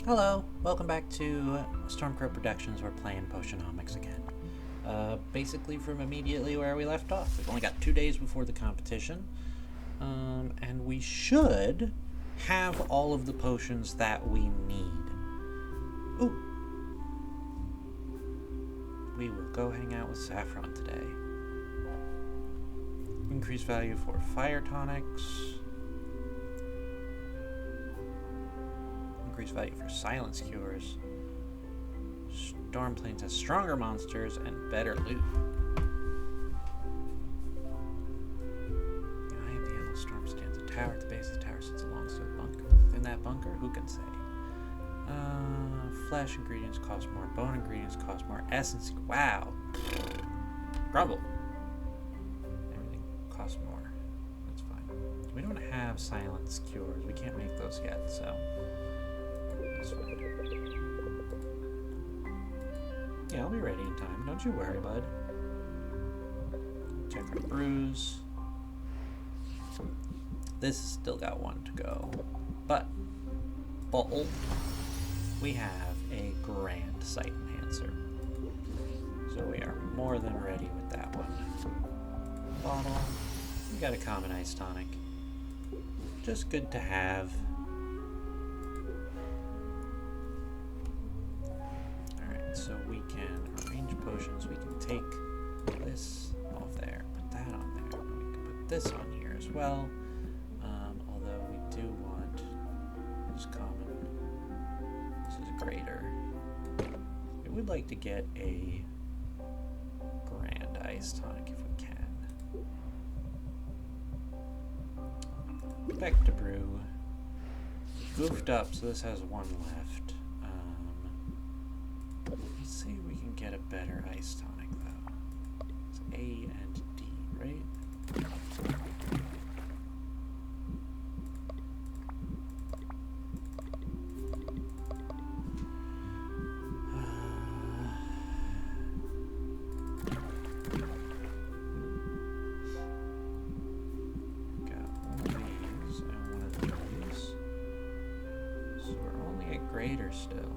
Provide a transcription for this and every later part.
Hello, welcome back to Stormcrow Productions. We're playing Potionomics again. Basically from immediately where we left off. We've only got 2 days before the competition. And we should have all of the potions that we need. Ooh. We will go hang out with Saffron today. Increased value for fire tonics. Increased value for silence cures. Storm Plains has stronger monsters and better loot. I am the Endless Storm stands a tower. At the base of the tower sits a long stone bunker. Within that bunker, who can say? Flesh ingredients cost more. Bone ingredients cost more. Essence, wow. Grumble. Everything costs more. That's fine. We don't have silence cures. We can't make those yet, so that's fine. Yeah, I'll be ready in time. Don't you worry, bud. Check our brews. This has still got one to go. But, we have a grand sight enhancer. So we are more than ready with that one. Bottle. We got a common ice tonic. Just good to have. Alright, so we can arrange potions. We can take this off there, put that on there. We can put this on here as well. Although we do want this common. This is greater. We would like to get a grand ice tonic if we can. Back to brew. Goofed up, so this has one left. Let's see if we can get a better ice tonic though. It's A and D, right? Greater still.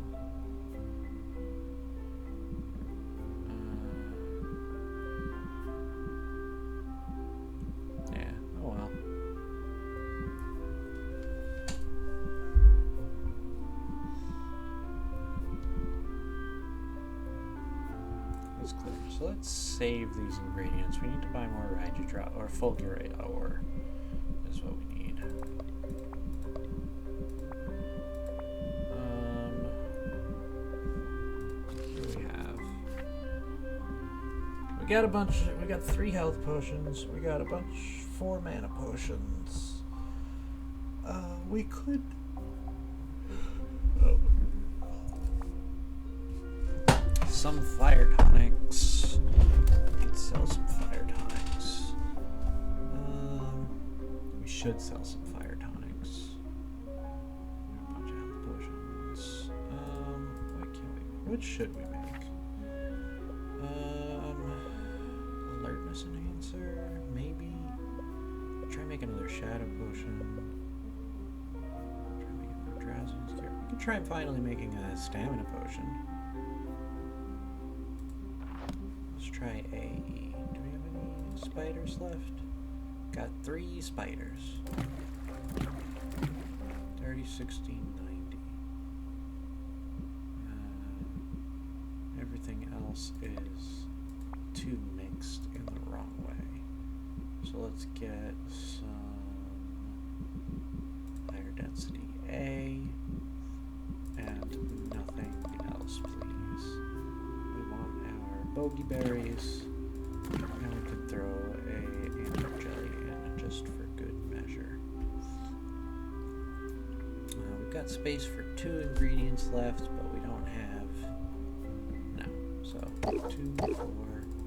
Yeah, oh well. That's clear. So let's save these ingredients. We need to buy more Rigidrop or Fulgurate ore is what we need. We got a bunch. We got 3 health potions. We got a bunch 4 mana potions. We could. Oh. Some fire tonics. We could sell some fire tonics. We should sell some fire tonics. A bunch of health potions. What can we? What should we make? Alertness enhancer, maybe. Try and make another shadow potion. Try and make another drowsiness cure. We could try finally making a stamina potion. Let's try a. Do we have any spiders left? Got 3 spiders. 30, 16, 90. Everything else is 2 mixed in the wrong way. So let's get some higher density A and nothing else, please. We want our bogey berries, and we can throw a amber jelly in just for good measure. We've got space for 2 ingredients left, but we don't have. No, so 2, 4.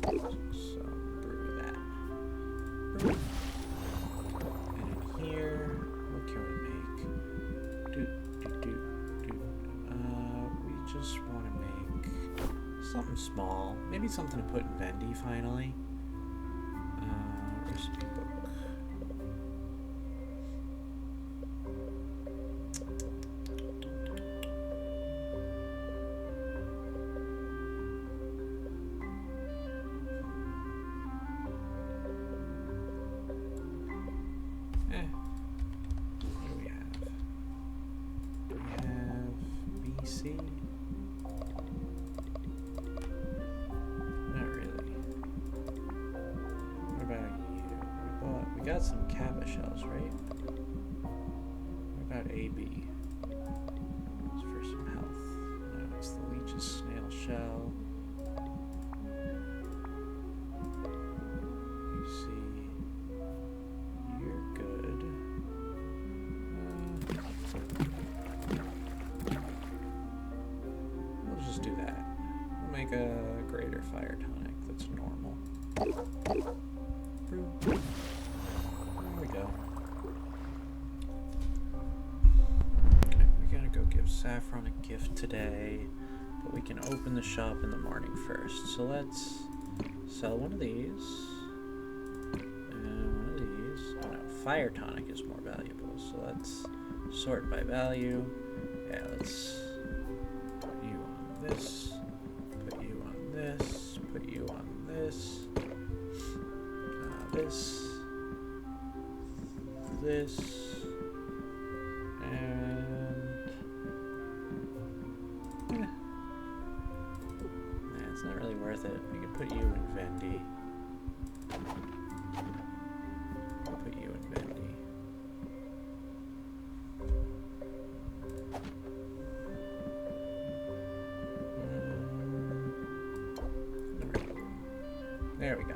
So brew that. Brew. And in here, what can we make? We just want to make something small. Maybe something to put in Vendy finally. Recipe book. C? Not really. What about you? We got some kappa shells, right? What about AB? It's for some health. No, it's the leech's snail shell. You see, you're good. We'll just do that. We'll make a greater fire tonic that's normal. Brew. There we go. Okay, we gotta go give Saffron a gift today, but we can open the shop in the morning first. So let's sell one of these. And one of these. Oh no, fire tonic is more valuable. So let's sort by value. Yeah, let's put you on this, put you on this, put you on this, this, and yeah, it's not really worth it. We can put you in Vendi. I'll put you in Vendi. There we go.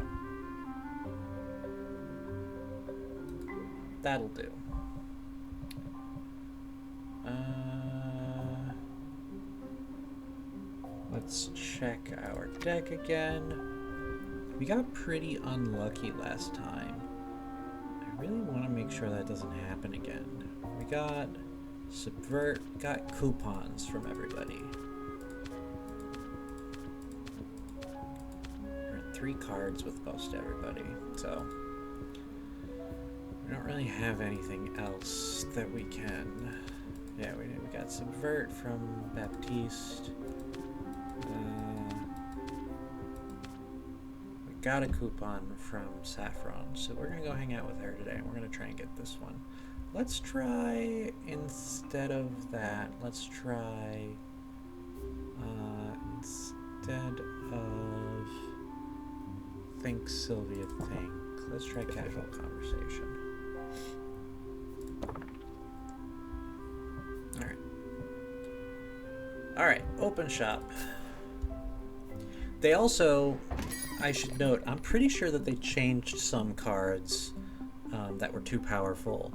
That'll do. Let's check our deck again. We got pretty unlucky last time. I really want to make sure that doesn't happen again. We got subvert, got coupons from everybody. We're at 3 cards with most everybody, so we don't really have anything else that we can. Yeah, we got subvert from Baptiste. We got a coupon from Saffron, so we're gonna go hang out with her today, and we're gonna try and get this one. Let's try, instead of that, let's try, instead of think Sylvia think, let's try casual conversation. Alright, open shop. They also, I should note, I'm pretty sure that they changed some cards that were too powerful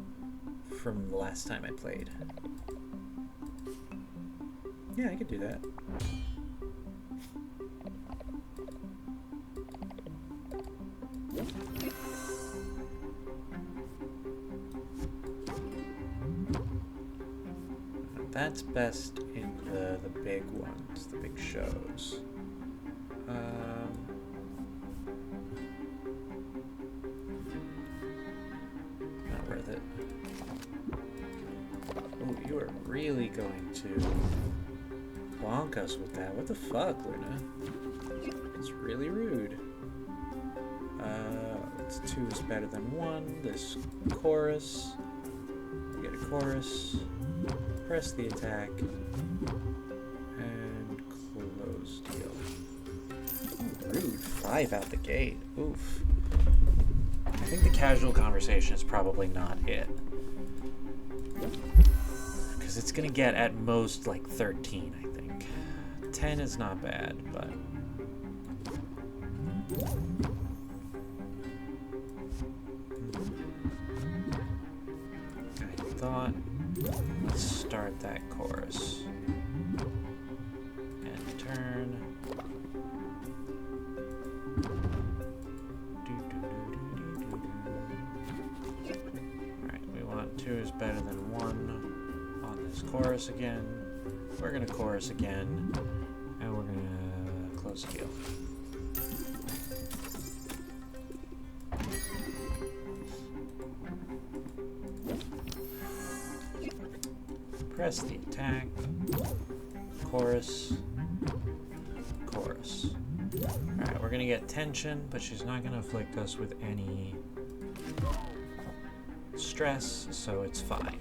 from the last time I played. Yeah, I could do that. That's best in the big ones, the big shows. Not worth it. Oh, you are really going to bonk us with that. What the fuck, Luna? It's really rude. It's 2 is better than 1. This chorus. We get a chorus. Press the attack, and close deal. Ooh, rude. 5 out the gate. Oof. I think the casual conversation is probably not it. Because it's going to get at most like 13, I think. 10 is not bad, but... I thought... Let's start that chorus. And turn. Alright, we want 2 is better than 1 on this chorus again. We're gonna chorus again, and we're gonna close the deal. Press the attack, chorus, chorus. Alright, we're gonna get tension, but she's not gonna afflict us with any stress, so it's fine.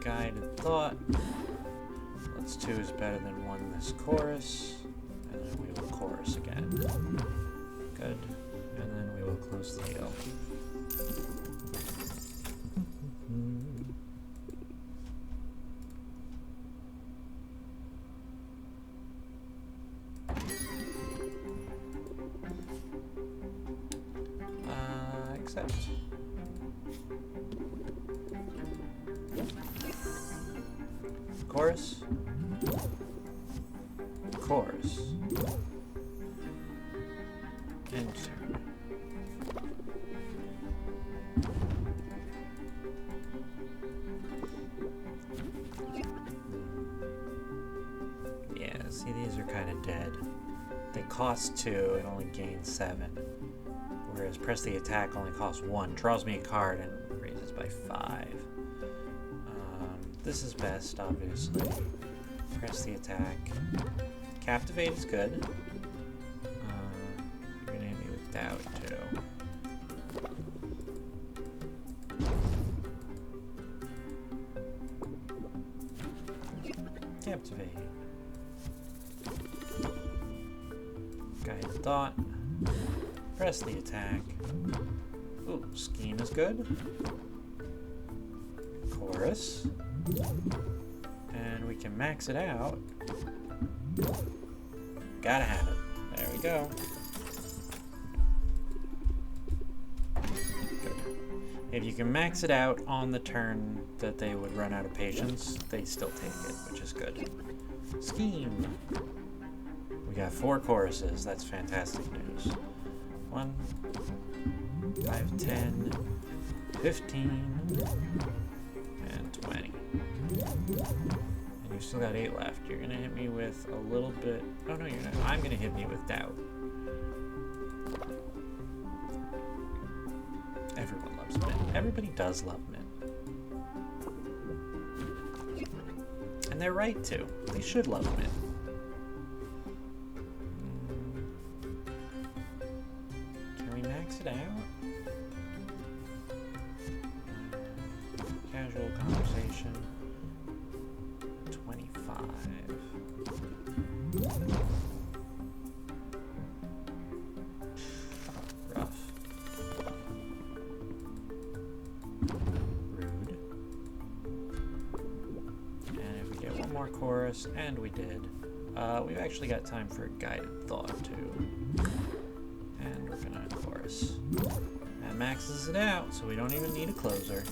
guided thought. Let's 2 is better than 1 this chorus. And then we will chorus again. Good. And then we will close the deal. Accept. Chorus. Chorus. Enter. Yeah, see, these are kind of dead. They cost 2 and only gain 7. Whereas press the attack only costs 1. Draws me a card and raises by 5. This is best, obviously. Press the attack. Captivate is good. You're gonna hit me with doubt too. Captivate. Guided thought. Press the attack. Ooh, scheme is good. Chorus. And we can max it out. Gotta have it. There we go. Good. If you can max it out on the turn that they would run out of patience, they still take it, which is good. Scheme. We got 4 choruses. That's fantastic news. 1, 5, 10, 15, and 20. And you've still got 8 left. You're gonna hit me with a little bit. Oh no, you're not. I'm gonna hit me with doubt. Everyone loves mint. Everybody does love mint. And they're right to. They should love mint. Can we max it out? Casual conversation. 25. Rough. Rude. And if we get one more chorus, and we did, we've actually got time for a guided thought too. And we're gonna chorus. That maxes it out, so we don't even need a closer.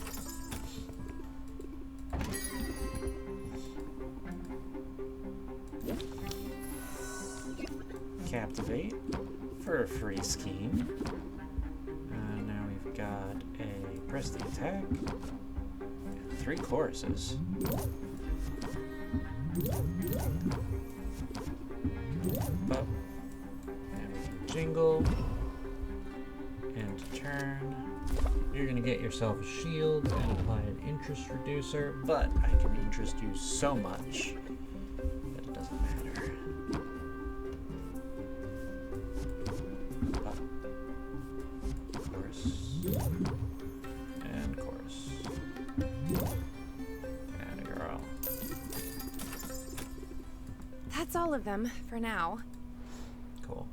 Captivate for a free scheme. Now we've got a press the attack and 3 choruses. Up. And we can jingle. End turn. You're going to get yourself a shield and apply an interest reducer, but I can interest you so much that it doesn't matter. And chorus. And a girl. That's all of them for now. Cool.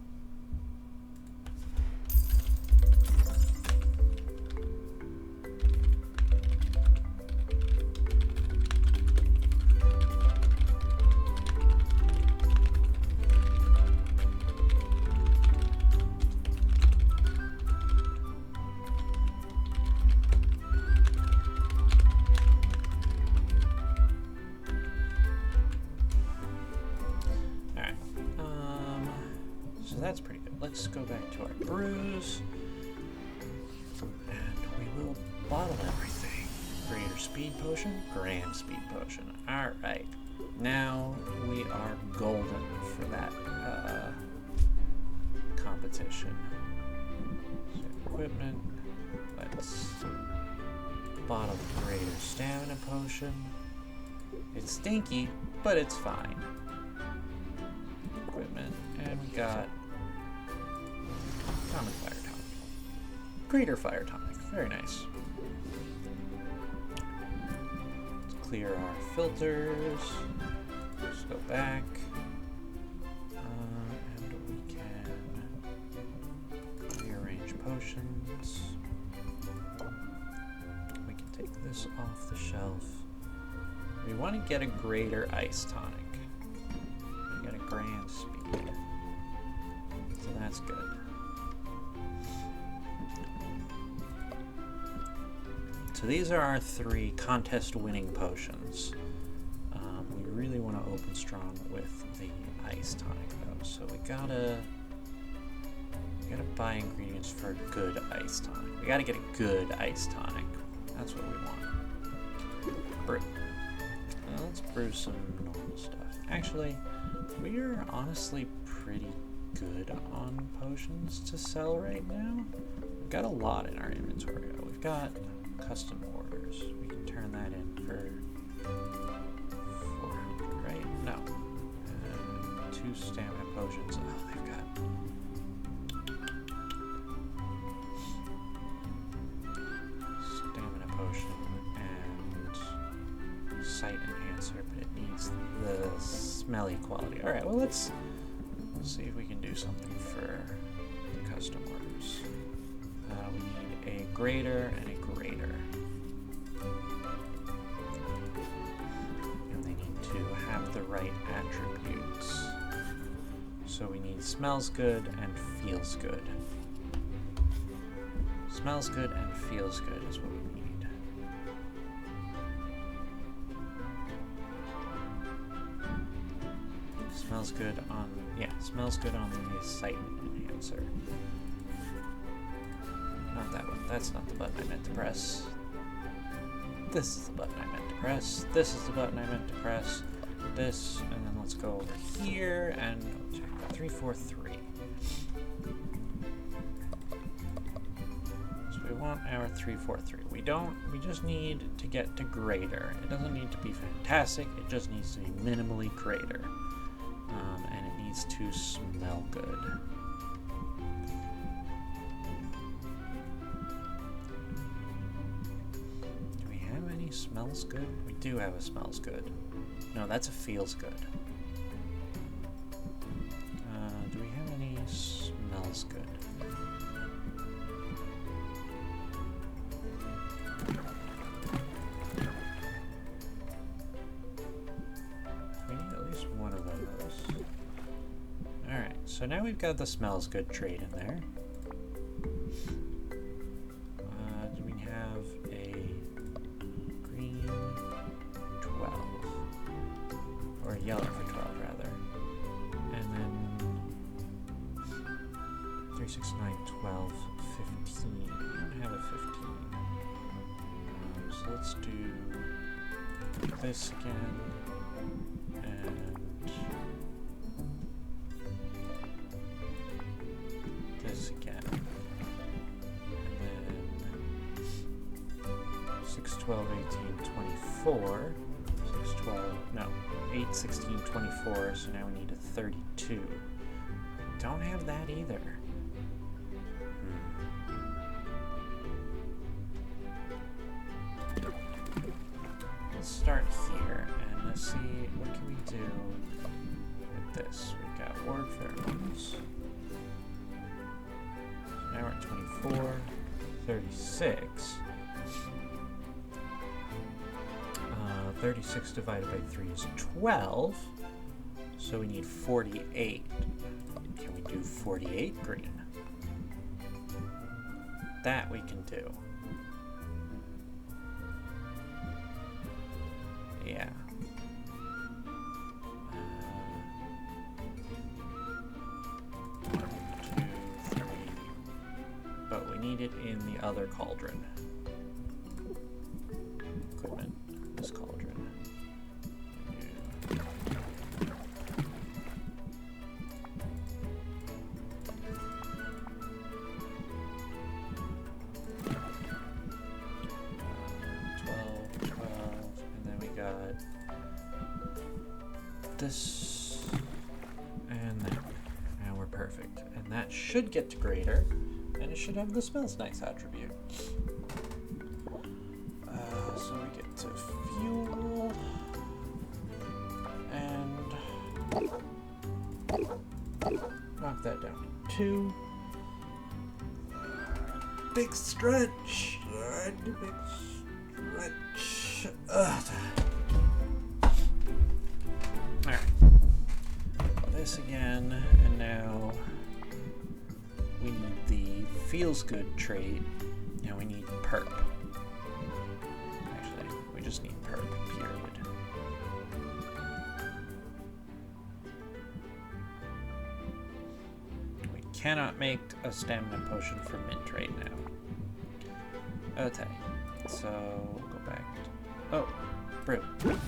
That's pretty good. Let's go back to our brews. And we will bottle everything. Greater speed potion, grand speed potion. Alright. Now we are golden for that competition. So equipment. Let's bottle greater stamina potion. It's stinky, but it's fine. Equipment. And we got common fire tonic. Greater fire tonic. Very nice. Let's clear our filters. Just go back. And we can rearrange potions. We can take this off the shelf. We want to get a greater ice tonic. We get a grand speed. So that's good. So these are our 3 contest-winning potions. We really want to open strong with the ice tonic, though. So we gotta buy ingredients for a good ice tonic. We gotta get a good ice tonic. That's what we want. Brew. Let's brew some normal stuff. Actually, we are honestly pretty good on potions to sell right now. We've got a lot in our inventory. We've got custom orders. We can turn that in for 400, right? No. 2 stamina potions. Oh, they've got stamina potion and sight enhancer, but it needs the smelly quality. All right, well, let's see if we can do something for the custom orders. We need a grater and a grater. And they need to have the right attributes. So we need smells good and feels good. Smells good and feels good is what we need. Smells good on, smells good on the sight enhancer. Not that one. That's not the button I meant to press. This is the button I meant to press. This is the button I meant to press. This, and then let's go over here and check 343. So we want our 343. We just need to get to greater. It doesn't need to be fantastic. It just needs to be minimally greater. And it needs to smell good. Smells good? We do have a smells good. No, that's a feels good. Do we have any smells good? We need at least one of those. Alright, so now we've got the smells good trait in there. Do we have a green 12? Or yellow for 12, rather. And then 3, 6, 9, 12, 15. We don't have a 15. So let's do this again. And this again. And then 6, 12, 18, 24. 6, 12, no, 8, 16, 24. So now we need a 32. Don't have that either. Let's start here and let's see what can we do with this. We've got ward pheromones. So now we're at 24, 36. 36 divided by 3 is 12. So we need 48. Can we do 48 green? That we can do. Yeah. 1, 2, 3. But we need it in the other cauldron. Equipment. This cauldron. 12, and then we got this and that. Now we're perfect. And that should get to greater, and it should have the smells nice attribute. So we get to fuel. Move that down to 2. Big stretch. Big stretch. Alright. This again, and now we need the feels good trait, and we need perp. Actually, we just need perp, period. We cannot make a stamina potion for mint right now. Okay, so we'll go back to, oh, brew. Thank you.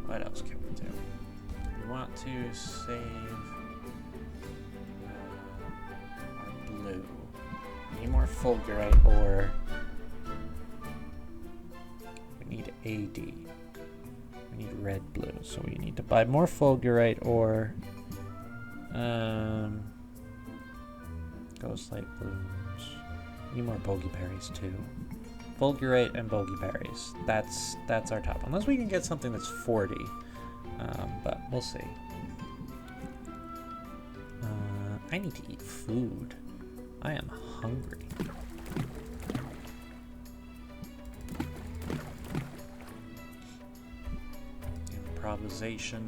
What else can we do? We want to save our blue. We need more fulgurite ore. We need AD. We need red blue, so we need to buy more fulgurite ore. Ghost light blooms. Need more bogey berries too. Fulgurite and bogey berries. That's our top. Unless we can get something that's 40. But we'll see. I need to eat food. I am hungry. Improvisation.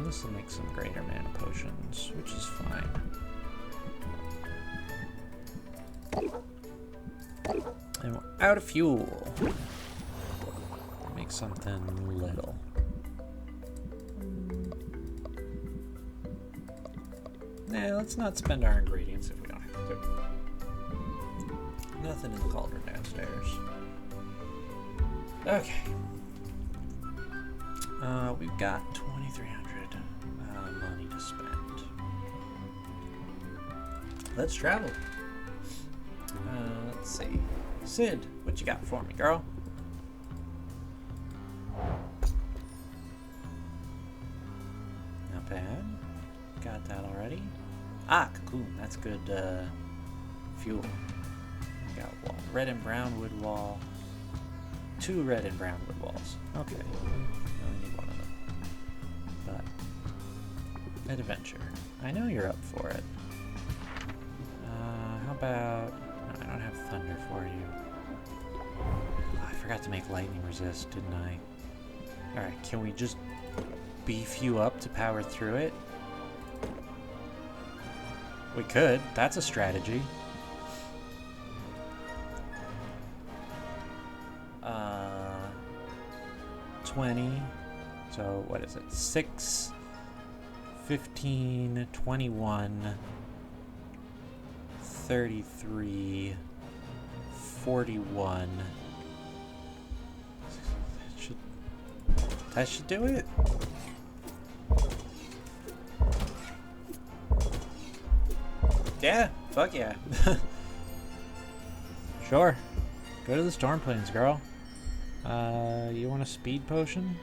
This will make some greater mana potions, which is fine. And we're out of fuel. Make something little. Nah, let's not spend our ingredients if we don't have to. Nothing in the cauldron downstairs. Okay. We've got 2,300 money to spend. Let's travel. Let's see. Sid, what you got for me, girl? Not bad. Got that already. Ah, cocoon. That's good fuel. We got wall. Red and brown wood wall. 2 red and brown wood walls. Okay. We only need 1 of them. But adventure. I know you're up for it. How about... No, I don't have thunder for you. Oh, I forgot to make lightning resist, didn't I? Alright, can we just beef you up to power through it? We could. That's a strategy. 20. So what is it? 6, 15, 21, 33, 41. That should do it. Yeah, fuck yeah. Sure. Go to the Storm Plains, girl. You want a speed potion?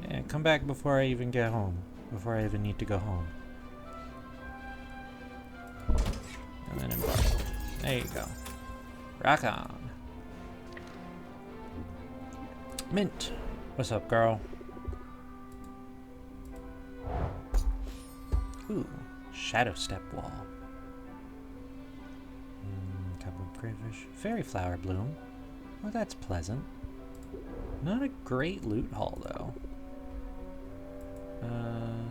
Yeah, come back before I even get home. Before I even need to go home. And then embark. There you go. Rock on. Mint. What's up, girl? Ooh, shadow step wall. Couple of crayfish. Fairy flower bloom. Well, that's pleasant. Not a great loot haul, though. I'm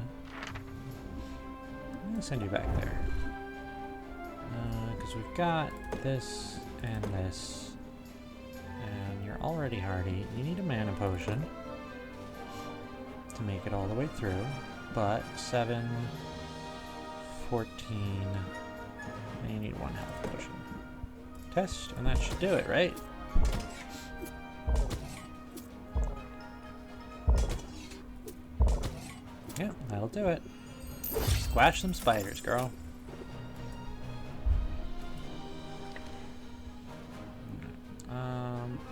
gonna send you back there. Because we've got this and this. And you're already hardy. You need a mana potion to make it all the way through. But 7, 14, and you need 1 health potion. Test, and that should do it, right? Yeah, that'll do it. Squash some spiders, girl.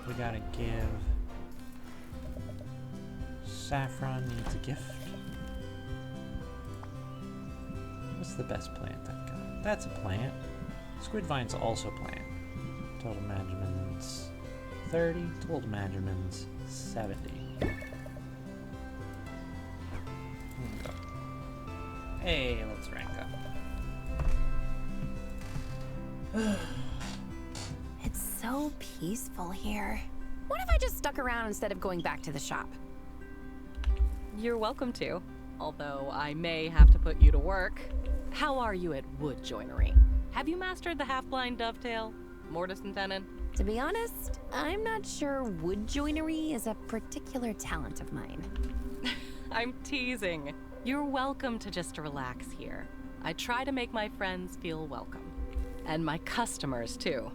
We gotta give... Saffron needs a gift. What's the best plant I've got? That's a plant. Squid vine's also plant. Total management's 30. Total measurements 70. Hey, let's rank up. It's so peaceful here. What if I just stuck around instead of going back to the shop? You're welcome to, although I may have to put you to work. How are you at wood joinery? Have you mastered the half-blind dovetail, mortise and tenon? To be honest, I'm not sure wood joinery is a particular talent of mine. I'm teasing. You're welcome to just relax here. I try to make my friends feel welcome. And my customers, too.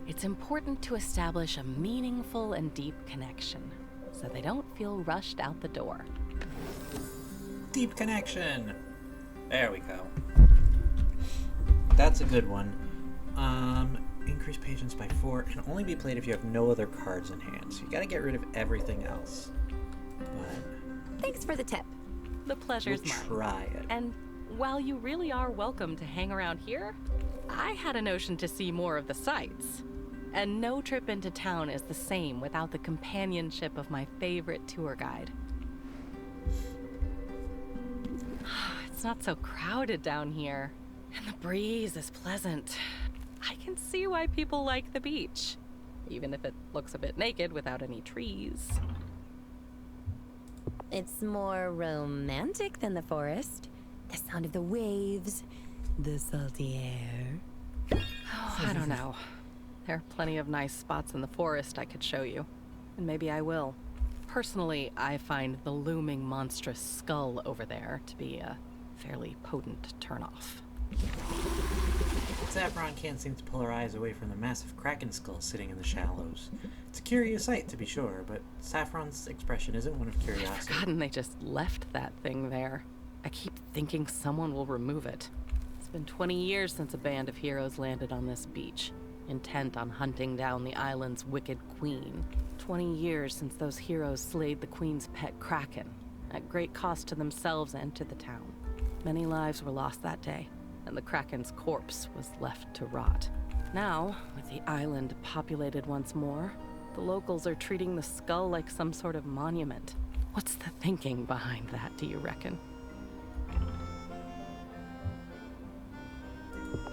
It's important to establish a meaningful and deep connection, so they don't feel rushed out the door. Deep connection. There we go. That's a good one. Increase patience by 4. Can only be played if you have no other cards in hand. So you gotta get rid of everything else. But Thanks for the tip. The pleasure's we'll mine. try it. And while you really are welcome to hang around here, I had a notion to see more of the sights. And no trip into town is the same without the companionship of my favorite tour guide. It's not so crowded down here, and the breeze is pleasant. I can see why people like the beach, even if it looks a bit naked without any trees. It's more romantic than the forest. The sound of the waves, the salty air. Oh, I don't know. There are plenty of nice spots in the forest I could show you, and maybe I will. Personally, I find the looming monstrous skull over there to be a fairly potent turnoff. Saffron can't seem to pull her eyes away from the massive kraken skull sitting in the shallows. It's a curious sight, to be sure, but Saffron's expression isn't one of I've curiosity. forgotten they just left that thing there. I keep thinking someone will remove it. It's been 20 years since a band of heroes landed on this beach, intent on hunting down the island's wicked queen. 20 years since those heroes slayed the queen's pet kraken, at great cost to themselves and to the town. Many lives were lost that day, and the kraken's corpse was left to rot. Now, with the island populated once more, the locals are treating the skull like some sort of monument. What's the thinking behind that, do you reckon?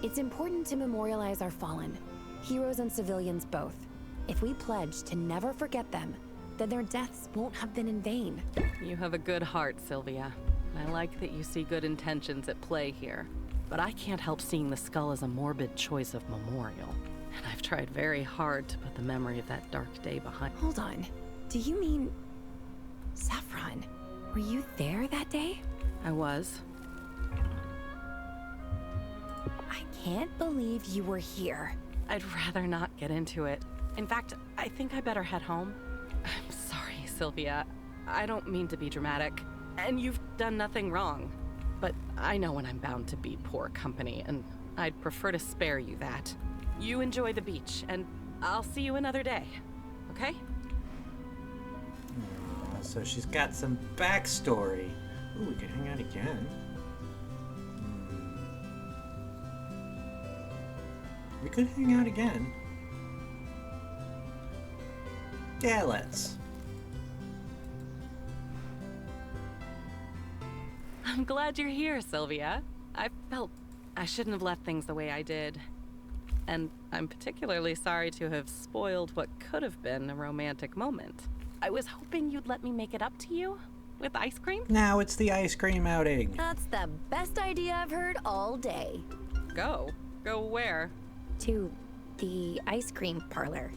It's important to memorialize our fallen, heroes and civilians both. If we pledge to never forget them, then their deaths won't have been in vain. You have a good heart, Sylvia. I like that you see good intentions at play here. But I can't help seeing the skull as a morbid choice of memorial. And I've tried very hard to put the memory of that dark day behind. Hold on. Do you mean... Saffron? Were you there that day? I was. I can't believe you were here. I'd rather not get into it. In fact, I think I better head home. I'm sorry, Sylvia. I don't mean to be dramatic. And you've done nothing wrong. But I know when I'm bound to be poor company, and I'd prefer to spare you that. You enjoy the beach, and I'll see you another day. Okay? So she's got some backstory. Ooh, we could hang out again. We could hang out again. Yeah, let's. I'm glad you're here, Sylvia. I felt I shouldn't have left things the way I did. And I'm particularly sorry to have spoiled what could have been a romantic moment. I was hoping you'd let me make it up to you with ice cream. Now it's the ice cream outing. That's the best idea I've heard all day. Go. Go where? To the ice cream parlor.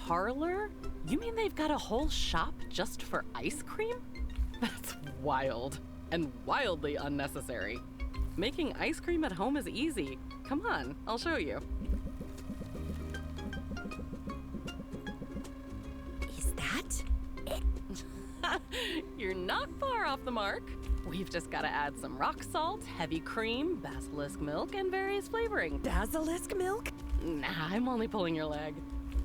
Parlor? You mean they've got a whole shop just for ice cream? That's wild. And wildly unnecessary. Making ice cream at home is easy. Come on, I'll show you. Is that it? You're not far off the mark. We've just got to add some rock salt, heavy cream, basilisk milk, and various flavorings. Basilisk milk? Nah, I'm only pulling your leg.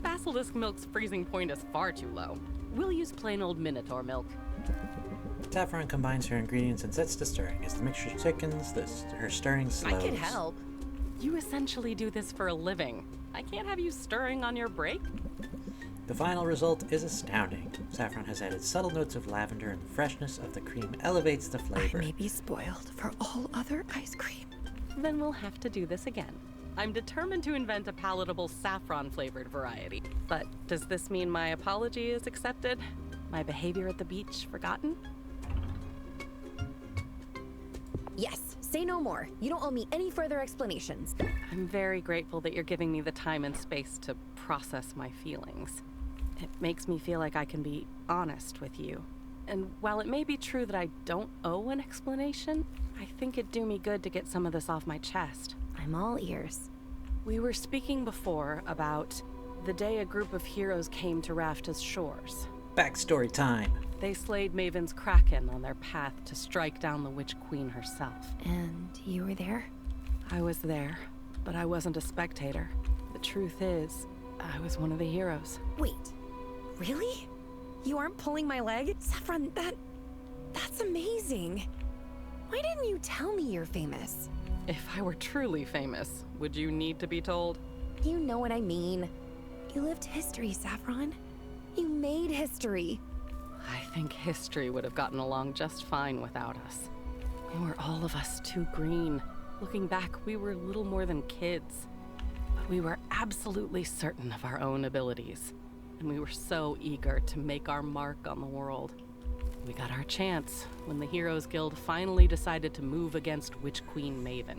Basilisk milk's freezing point is far too low. We'll use plain old Minotaur milk. Saffron combines her ingredients and sets to stirring. As the mixture thickens, her stirring slows. I can help. You essentially do this for a living. I can't have you stirring on your break. The final result is astounding. Saffron has added subtle notes of lavender, and the freshness of the cream elevates the flavor. I may be spoiled for all other ice cream. Then we'll have to do this again. I'm determined to invent a palatable saffron-flavored variety. But does this mean my apology is accepted? My behavior at the beach forgotten? Yes, say no more. You don't owe me any further explanations. I'm very grateful that you're giving me the time and space to process my feelings. It makes me feel like I can be honest with you. And while it may be true that I don't owe an explanation, I think it'd do me good to get some of this off my chest. I'm all ears. We were speaking before about the day a group of heroes came to Rafta's shores. Backstory time. They slayed Maven's Kraken on their path to strike down the Witch Queen herself. And you were there? I was there, but I wasn't a spectator. The truth is, I was one of the heroes. Wait, really? You aren't pulling my leg? Saffron, that's amazing. Why didn't you tell me you're famous? If I were truly famous, would you need to be told? You know what I mean. You lived history, Saffron. You made history. I think history would have gotten along just fine without us. We were all of us too green. Looking back, we were little more than kids. But we were absolutely certain of our own abilities. And we were so eager to make our mark on the world. We got our chance when the Heroes Guild finally decided to move against Witch Queen Maven.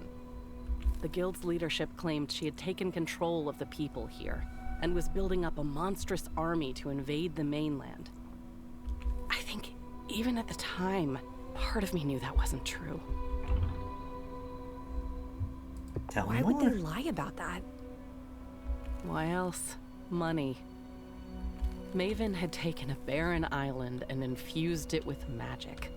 The Guild's leadership claimed she had taken control of the people here and was building up a monstrous army to invade the mainland. I think even at the time, part of me knew that wasn't true. Tell Why me would more. they lie about that? Why else? Money. Maven had taken a barren island and infused it with magic.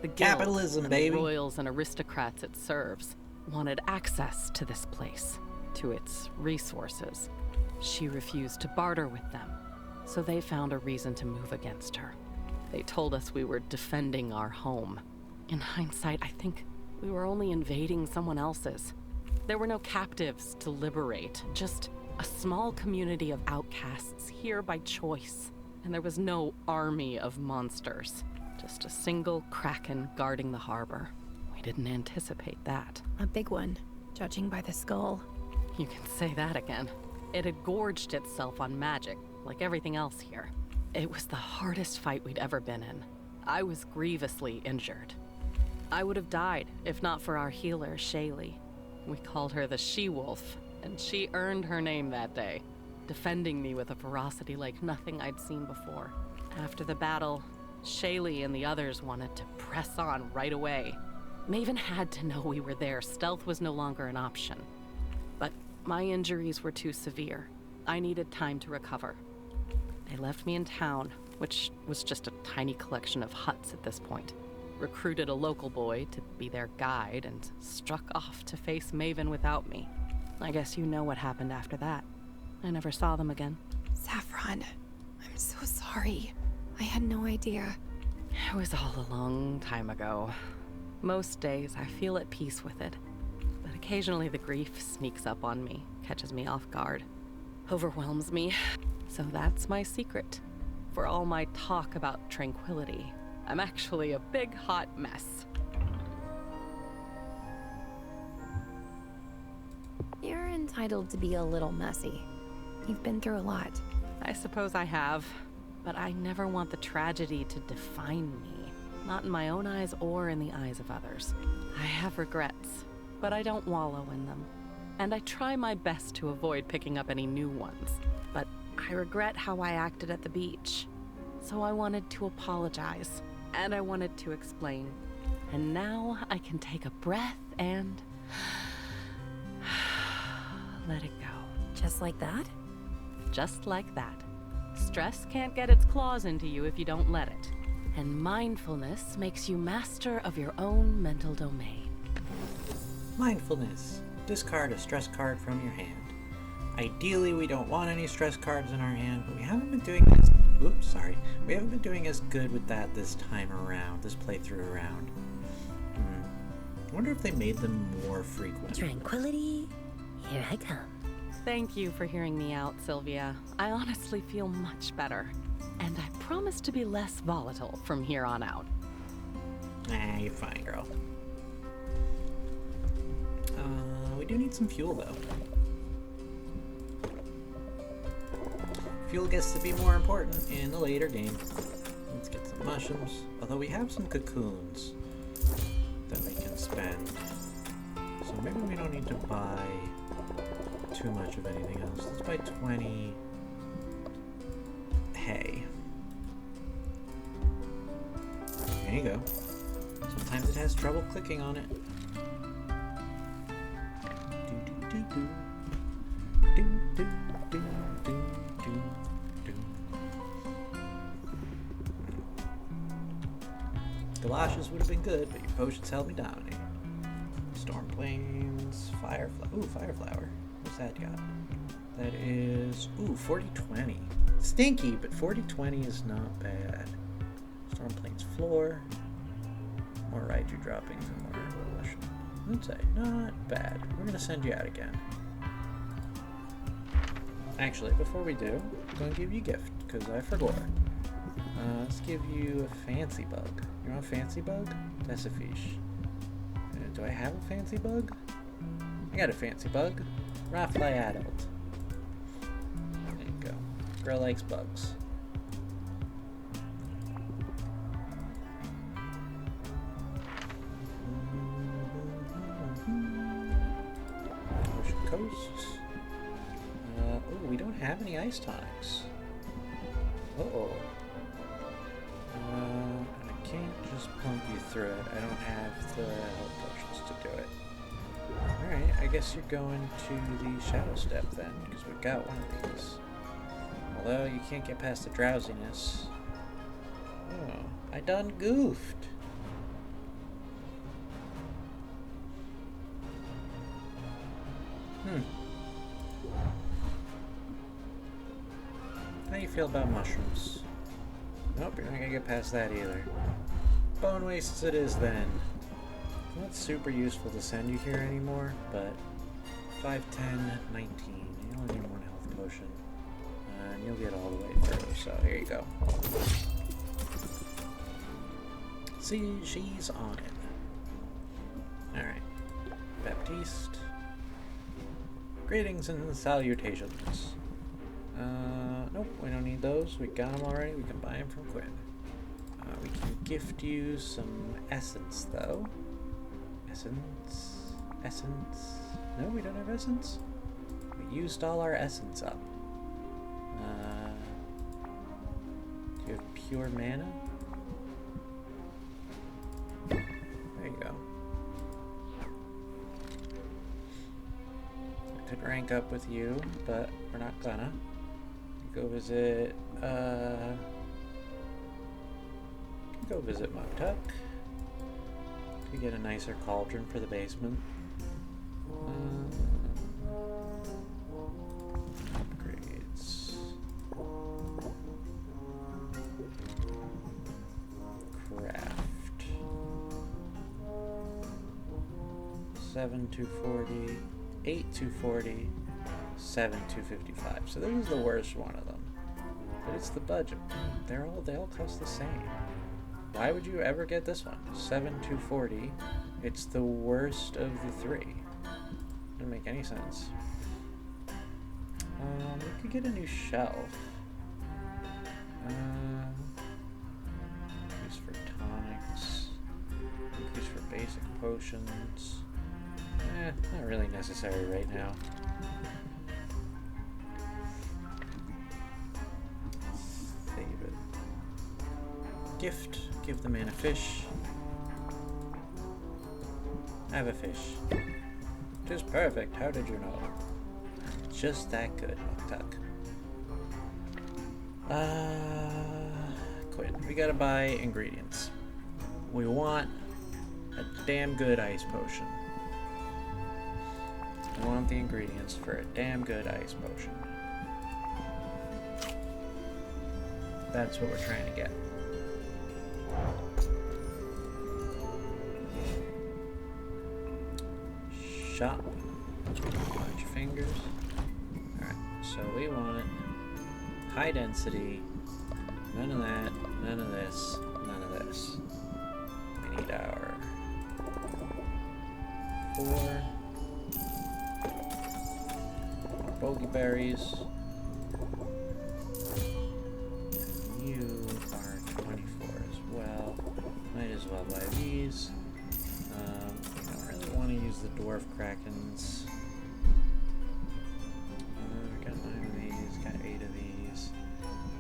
The Guild Capitalism, and baby. the royals and aristocrats it serves wanted access to this place, to its resources. She refused to barter with them, so they found a reason to move against her. They told us we were defending our home. In hindsight, I think we were only invading someone else's. There were no captives to liberate, just a small community of outcasts here by choice. And there was no army of monsters, just a single kraken guarding the harbor. We didn't anticipate that. A big one, judging by the skull. You can say that again. It had gorged itself on magic, like everything else here. It was the hardest fight we'd ever been in. I was grievously injured. I would have died if not for our healer, Shaylee. We called her the She-Wolf, and she earned her name that day, defending me with a ferocity like nothing I'd seen before. After the battle, Shaylee and the others wanted to press on right away. Maven had to know we were there. Stealth was no longer an option. But my injuries were too severe. I needed time to recover. They left me in town, which was just a tiny collection of huts at this point. Recruited a local boy to be their guide and struck off to face Maven without me. I guess you know what happened after that. I never saw them again. Saffron, I'm so sorry. I had no idea. It was all a long time ago. Most days I feel at peace with it, but occasionally the grief sneaks up on me, catches me off guard, overwhelms me. So that's my secret. For all my talk about tranquility, I'm actually a big hot mess. You're entitled to be a little messy. You've been through a lot. I suppose I have, but I never want the tragedy to define me. Not in my own eyes or in the eyes of others. I have regrets, but I don't wallow in them. And I try my best to avoid picking up any new ones. But I regret how I acted at the beach. So I wanted to apologize, and I wanted to explain. And now I can take a breath and let it go. Just like that? Just like that. Stress can't get its claws into you if you don't let it. And mindfulness makes you master of your own mental domain. Mindfulness. Discard a stress card from your hand. Ideally, we don't want any stress cards in our hand, but we haven't been doing this. Oops, sorry. We haven't been doing as good with that this time around, this playthrough around. I wonder if they made them more frequent. Tranquility, here I come. Thank you for hearing me out, Sylvia. I honestly feel much better. And I promise to be less volatile from here on out. Nah, you're fine, girl. We do need some fuel, though. Fuel gets to be more important in the later game. Let's get some mushrooms. Although we have some cocoons that we can spend. So maybe we don't need to buy too much of anything else. Let's buy 20 hay. There you go. Sometimes it has trouble clicking on it. Galoshes would have been good, but your potions held me dominating. Storm plains, fire flower. What's that got? That is 40-20. Stinky, but 40-20 is not bad. Storm plains floor. More Raiju droppings and more evolution. I'd say not bad. We're gonna send you out again. Actually, before we do, I'm gonna give you a gift because I forgot. Let's give you a fancy bug. You want a fancy bug? That's a fish. Do I have a fancy bug? I got a fancy bug. Raffly adult. There you go. Girl likes bugs. Ocean Coast. Oh, we don't have any ice tonics. Uh-oh. I can't just pump you through it. I don't have the health potions to do it. Alright, I guess you're going to the Shadow Step then, because we've got one of these. Although you can't get past the drowsiness. Oh, I done goofed. How do you feel about mushrooms? Nope, you're not gonna get past that either. Bone wastes it is then. Not super useful to send you here anymore, but 5, 10, 19. You only need one health potion. And you'll get all the way through, so here you go. See, she's on it. Alright. Baptiste. Greetings and salutations. Nope, we don't need those. We got them already. We can buy them from Quinn. We can gift you some essence, though. Essence. No, we don't have essence. We used all our essence up. Do you have pure mana? There you go. I could rank up with you, but we're not gonna. Go visit, go visit Moktuk. Could get a nicer cauldron for the basement. Upgrades. Craft. 7 240, 8 240. 7 255. So this is the worst one of them. But it's the budget. They all cost the same. Why would you ever get this one? 7 240. It's the worst of the three. Doesn't make any sense. We could get a new shelf. Increase for tonics. Increase for basic potions. Not really necessary right now. Gift. Give the man a fish. Have a fish. Just perfect. How did you know? Just that good, Moktuk. Quit. We gotta buy ingredients. We want a damn good ice potion. I want the ingredients for a damn good ice potion. That's what we're trying to get. Shop. Bunch of fingers. So we want high density, none of that, none of this, none of this. We need our 4 bogey berries. And you are 24 as well. Might as well buy these. I don't really want to use the dwarf krakens. Got 9 of these, got 8 of these,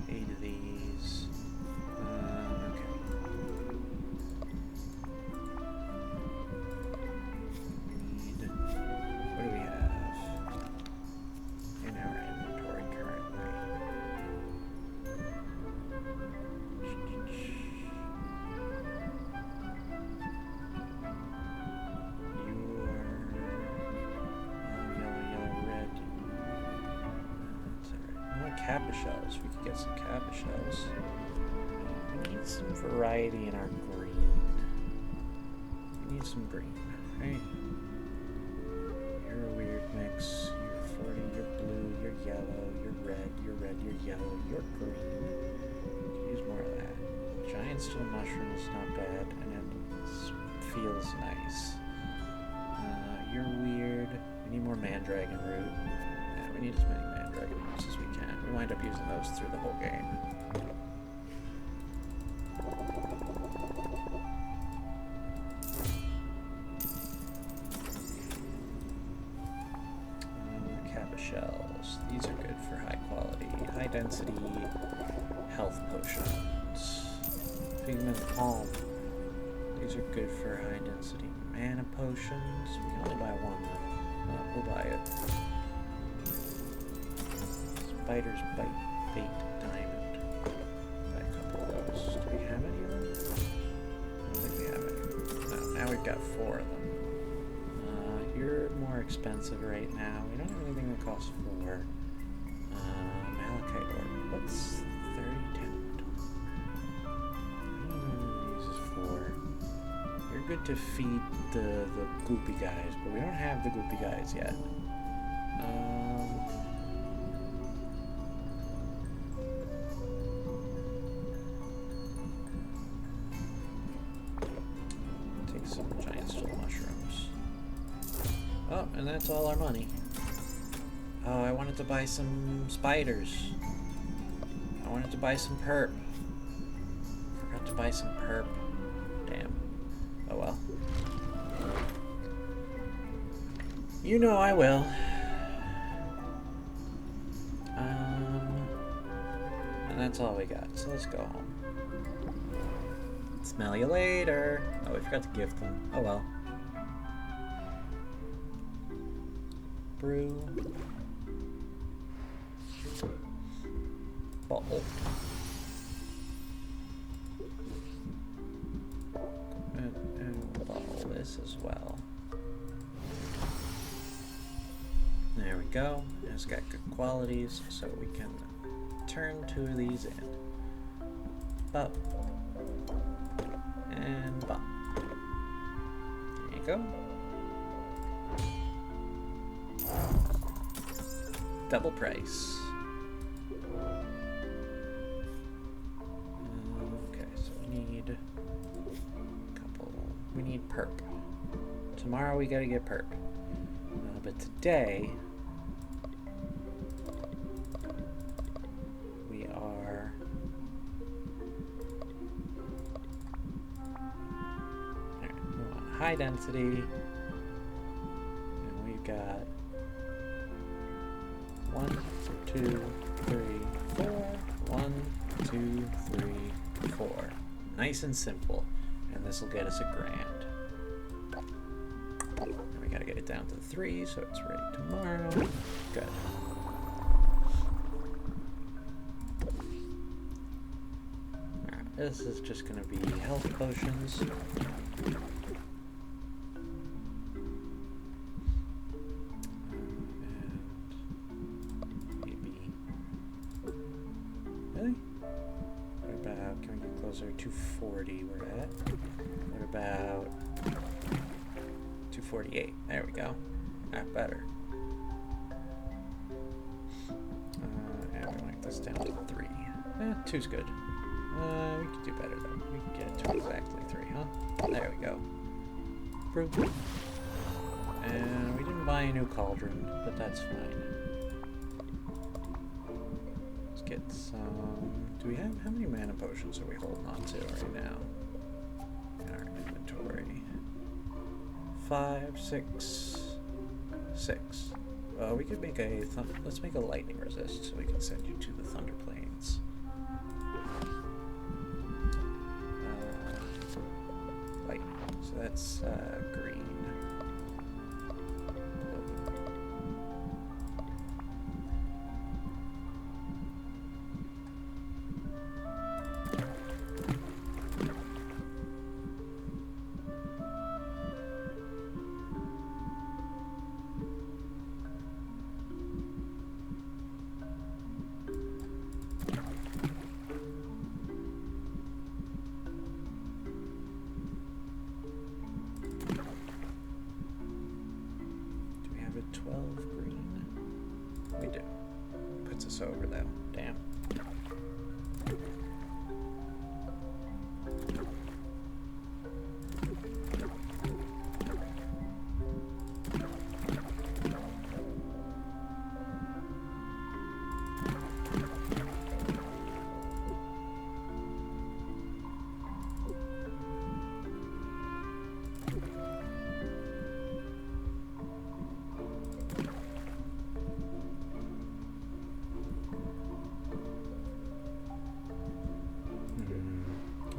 8 of these. Okay. What do we have in our inventory currently? Yellow, red. That's alright. I want kappa shells. We could get some kappa shells. We need some variety in our green. We need some green, right? You're a weird mix. You're 40, you're blue, you're yellow, you're red, you're yellow, you're green. Could use more of that. Giant steel mushroom is not bad, and it feels nice. You're weird. We need more mandragon root. Yeah, we need as many mandragon roots as we can. We wind up using those through the whole game. Kappa shells. These are good for high quality, high density health potions. Pigment palm. These are good for high density mana potions. We can only buy one though. We'll buy it. Spider's bait diamond. Buy a couple of those. Do we have any of them? I don't think we have any. No, now we've got 4 of them. You're more expensive right now. We don't have anything that costs 4. Malachite ore. What's 3010? This is 4. You're good to feed the goopy guys, but we don't have the goopy guys yet. Take some giant steel mushrooms. Oh, and that's all our money. Oh, I wanted to buy some spiders. I wanted to buy some perp. Forgot to buy some perp. Damn. Oh well. You know I will. And that's all we got. So let's go home. Smell you later. Oh, we forgot to gift them. Oh well. Brew. Bottle. And we'll bottle this as well. There we go. It's got good qualities, so we can turn 2 of these in. Bop. And bop. There you go. Double price. Okay, so we need a couple. We need perp. Tomorrow we gotta get perp. But today we are we want high density, and we've got 1, 2, 3, 4. 1, 2, 3, 4. Nice and simple, and this will get us $1,000. And we gotta get it down to 3, so it's ready tomorrow. Good. Alright, this is just gonna be health potions. Really? What about, can we get closer? 240 we're at. What about 248? There we go. Not better. us down to 3. Two's good. We could do better though. We could get it to exactly 3, huh? There we go. Brew. And we didn't buy a new cauldron, but that's fine. Let's get some... Do we have... How many mana potions are we holding on to right now? In our inventory. 5, 6, 6. We could make a... Let's make a lightning resist so we can send you to the Thunder Plains. Lightning. So that's green. Over though. Damn.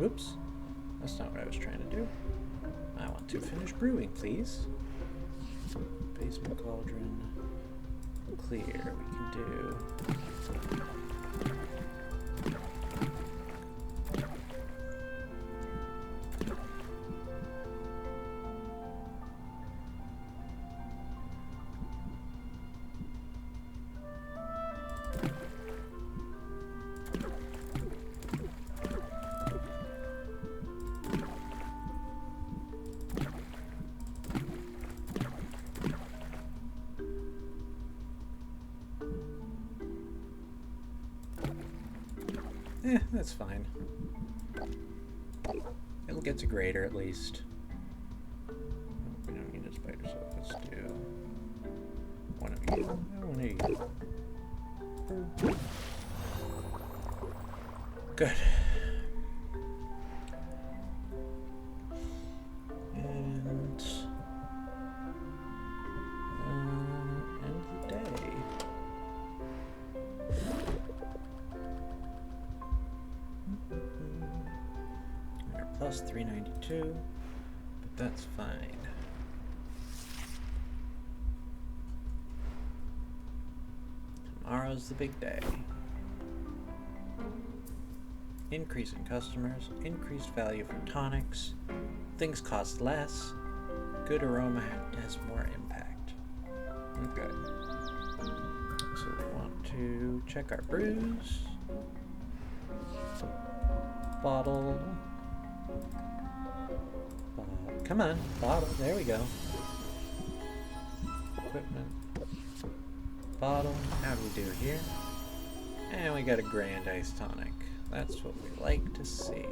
Oops, that's not what I was trying to do. I want to finish brewing, please. Basement cauldron. Clear, we can do. That's fine. It'll get to greater at least. We don't need a spider, so let's do one of you. One of you. Good. And end the day. We're plus 392, but that's fine. Tomorrow's the big day. Increase in customers, increased value for tonics, things cost less, good aroma has more impact. Okay. So we want to check our brews. Bottle. Come on, bottle. There we go. Equipment. Bottle. How do we do here? And we got a grand iced tonic. That's what we like to see.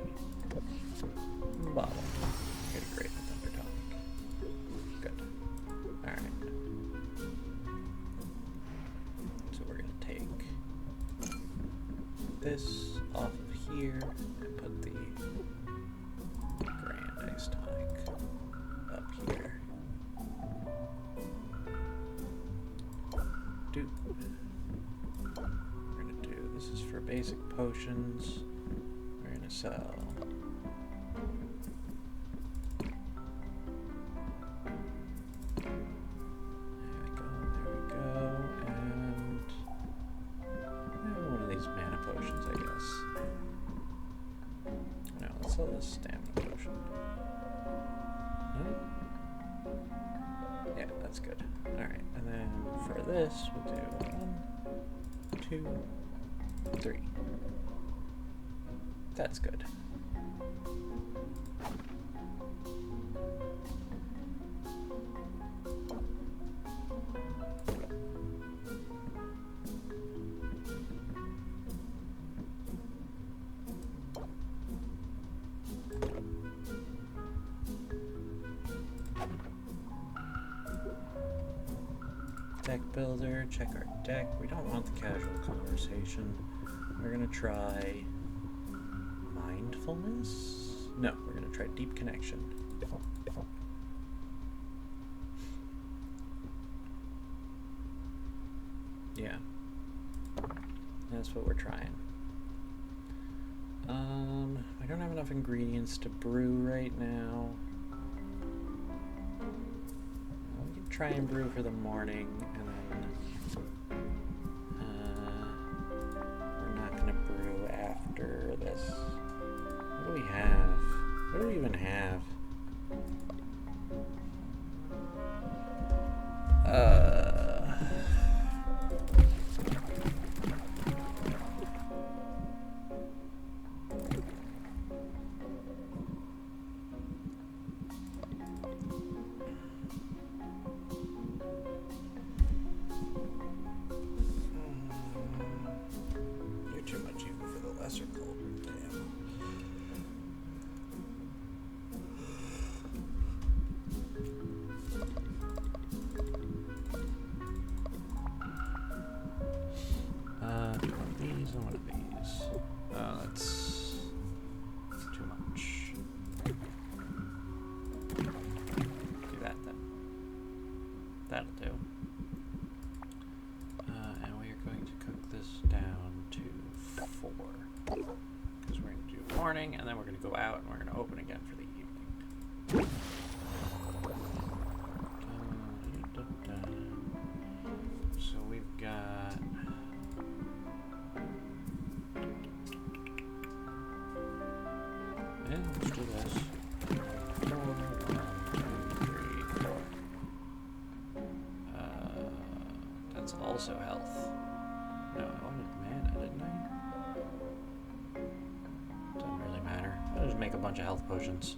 Bottle. Get a great thunder tonic. Good. Alright. So we're gonna take this off of here and put the grand iced tonic up here. We're gonna do, this is for basic potions. We're gonna sell there we go, and one of these mana potions, I guess. No, let's sell this stamina potion. No? Yeah, that's good. Alright, and then for this, we'll do 1, 2, 3. That's good. Deck builder, check our deck. We don't want the casual conversation. We're gonna try mindfulness? No, we're gonna try deep connection. Yeah. That's what we're trying. I don't have enough ingredients to brew right now. We can try and brew for the morning, and then we're not gonna brew after this. What do we have? What do we even have? You're too much even for the lesser cauldron, damn. One of these and one of these. That's too much. Do that then. That'll do. And we are going to cook this down to 4. Because we're going to do morning, and then we're going to go out, and we're going to open again for the evening. So we've got... Yeah, let's do this. 4, 1, 2, 3, 4. That's also health. No, I wanted mana, didn't I? Doesn't really matter. I'll just make a bunch of health potions.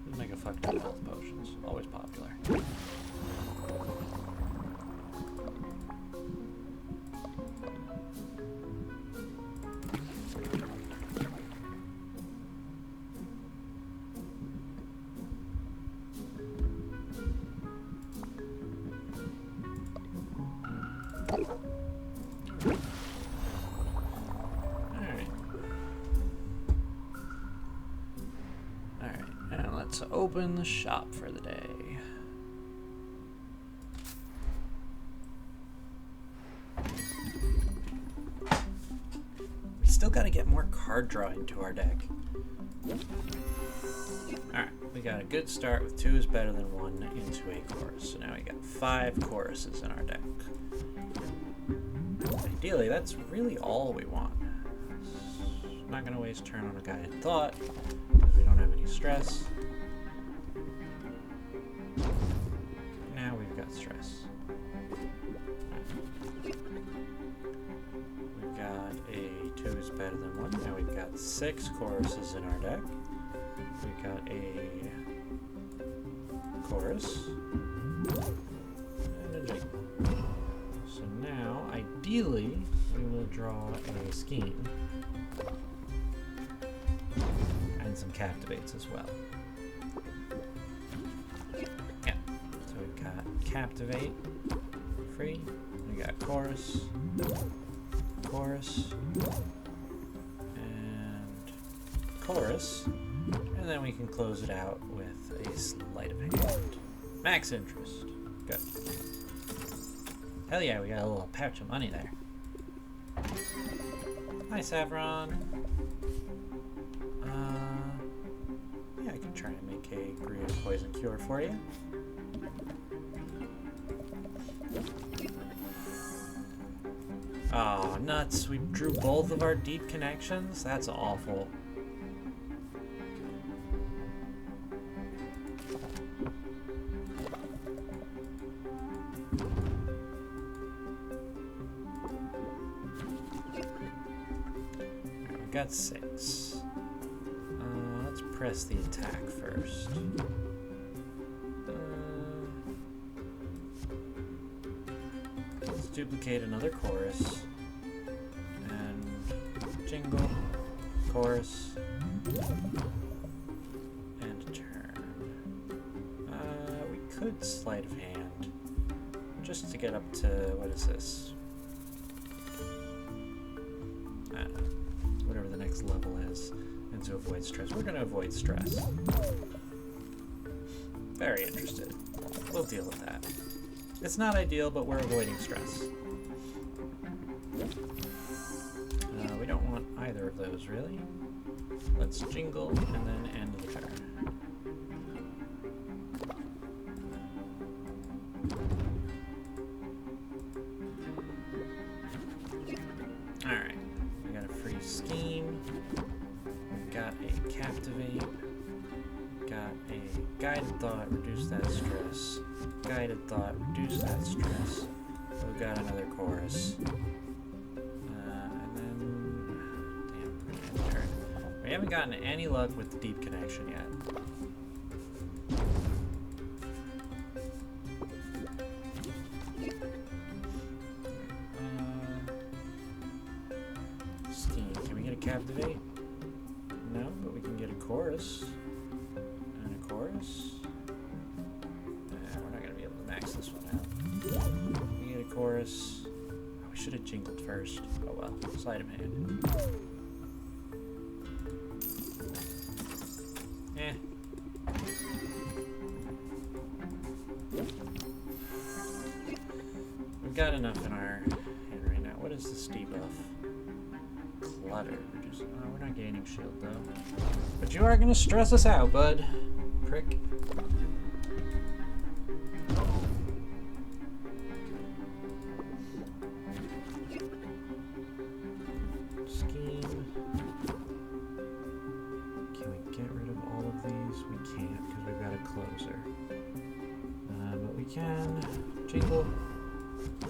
Just make a fuck ton of health potions. Always popular. Let's open the shop for the day. We still gotta get more card drawing to our deck. Alright, we got a good start with 2 is better than 1 into a chorus. So now we got 5 choruses in our deck. Ideally, that's really all we want. Not gonna waste turn on a guided thought, because we don't have any stress. Now we've got stress. We've got a 2 is better than 1. Now we've got 6 choruses in our deck. We've got a chorus and a jingle. So now, ideally, we will draw a scheme and some captivates as well. Captivate, free. We got chorus, chorus, and chorus. And then we can close it out with a sleight of hand. Max interest. Good. Hell yeah, we got a little pouch of money there. Hi, Saffron. Yeah, I can try and make a green poison cure for you. Oh, nuts. We drew both of our deep connections? That's awful. We got 6. Let's press the attack first. Let's duplicate another chorus. And jingle, chorus, and turn. could sleight of hand just to get up to, what is this? I don't know. Whatever the next level is, and to avoid stress. We're going to avoid stress. Very interested. We'll deal with that. It's not ideal, but we're avoiding stress. We don't want either of those, really. Let's jingle and then end the turn. Alright, we got a free scheme. We got a captivate. Got a guided thought, reduce that stress. Guided thought, reduce that stress. We've got another chorus. And then, damn, turn. We haven't gotten any luck with the deep connection yet. Scheme. Can we get a captivate? No, but we can get a chorus. And a chorus. We're not going to be able to max this one out. We get a chorus. Oh, we should have jingled first. Oh well. Sleight of hand. Eh. We've got enough in our hand right now. What is this debuff? Clutter. Oh, we're not gaining shield though. But you are going to stress us out, bud. Prick. Scheme. Can we get rid of all of these? We can't because we've got a closer. But we can jingle.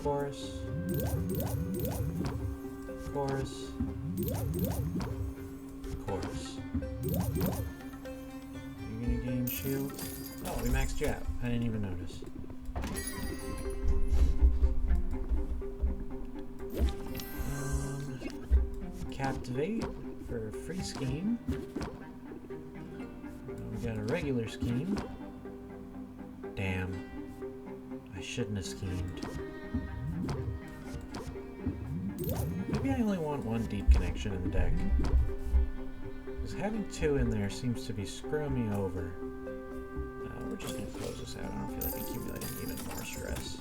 Chorus. Chorus. Chorus. You're gonna gain shield. Oh, we maxed you out. I didn't even notice. Captivate for a free scheme. We got a regular scheme. Damn. I shouldn't have schemed. Maybe I only want one deep connection in the deck. Because having two in there seems to be screwing me over. We're just going to close this out. I don't feel like accumulating even more stress.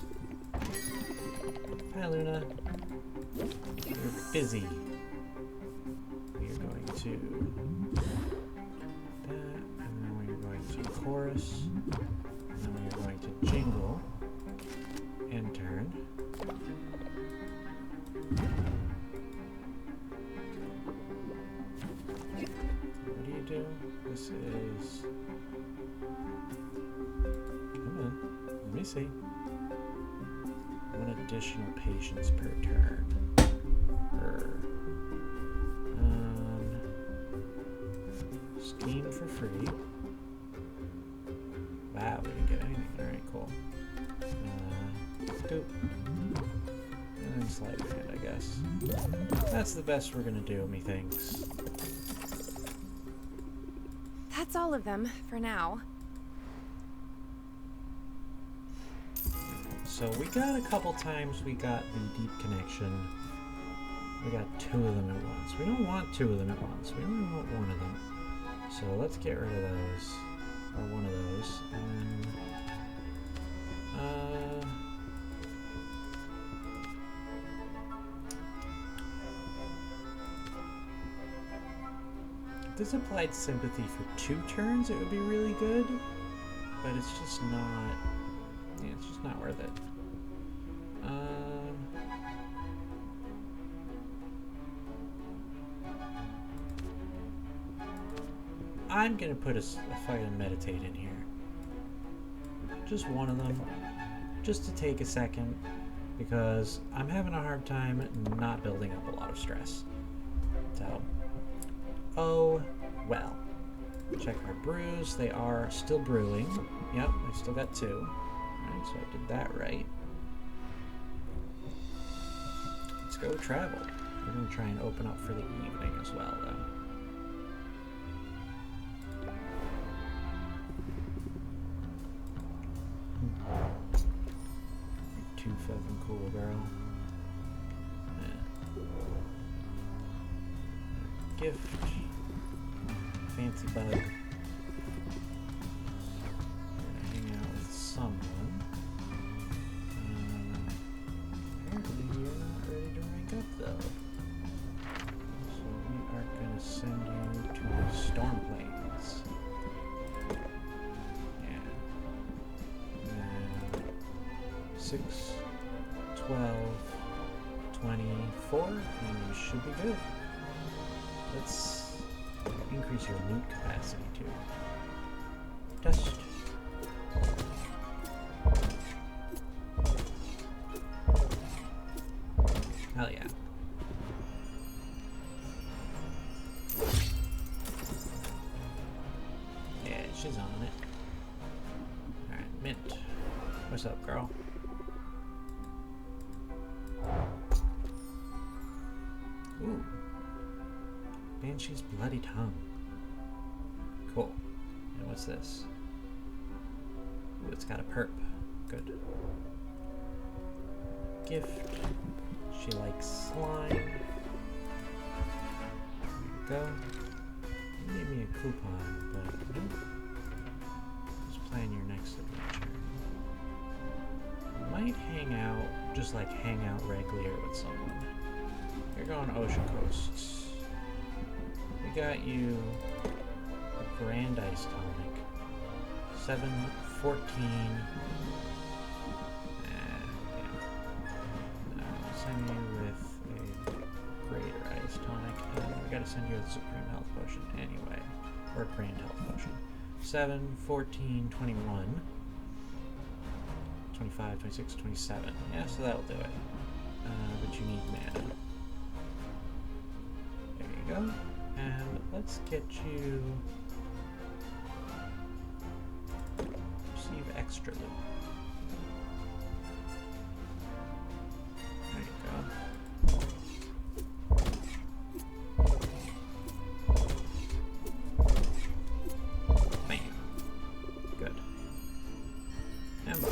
Hi, Luna. You're busy. We are going to that, and then we are going to chorus, and then we are going to jingle, and turn. What do you do? This is... Come on, let me see. One additional patience per turn. Scheme for free. Wow, we didn't get anything. Alright, cool. Doop. And then sleight of hand, I guess. That's the best we're gonna do, methinks. That's all of them, for now. So we got a couple times we got the deep connection. We got two of them at once. We don't want two of them at once. We only want one of them. So let's get rid of those. Or one of those. And then... if this applied sympathy for 2 turns, it would be really good. But it's just not... yeah, it's just not worth it. I'm gonna put a fight and meditate in here. Just one of them. Just to take a second. Because I'm having a hard time not building up a lot of stress. So, oh well. Check our brews. They are still brewing. Yep, I still got 2. Alright, so I did that right. Let's go travel. We're going to try and open up for the evening as well, though. fucking cool, girl. Gift. Fancy bug. Gonna hang out with someone. Apparently you're not ready to rank up though. So we are gonna send you to the Storm Plains. Yeah. And then 6, 12, 24, and you should be good. Let's increase your loot capacity too. Test. Hell yeah. Yeah, she's on it. Alright, Mint. What's up, girl? Ooh. Banshee's Bloody Tongue. Cool. And what's this? Ooh, it's got a perp. Good. Gift. She likes slime. There you go. You gave me a coupon, but nope. Just plan your next adventure. You might hang out, just like hang out regular with someone. You're going Ocean Coasts. We got you a Grand Ice Tonic. 7, 14. I'll send you with a Greater Ice Tonic. And we gotta send you a Supreme Health Potion anyway. Or a Grand Health Potion. 7, 14, 21. 25, 26, 27. Yeah, so that'll do it. But you need mana. There you go. And let's get you receive extra loot. There you go. Bam. Good. And bye.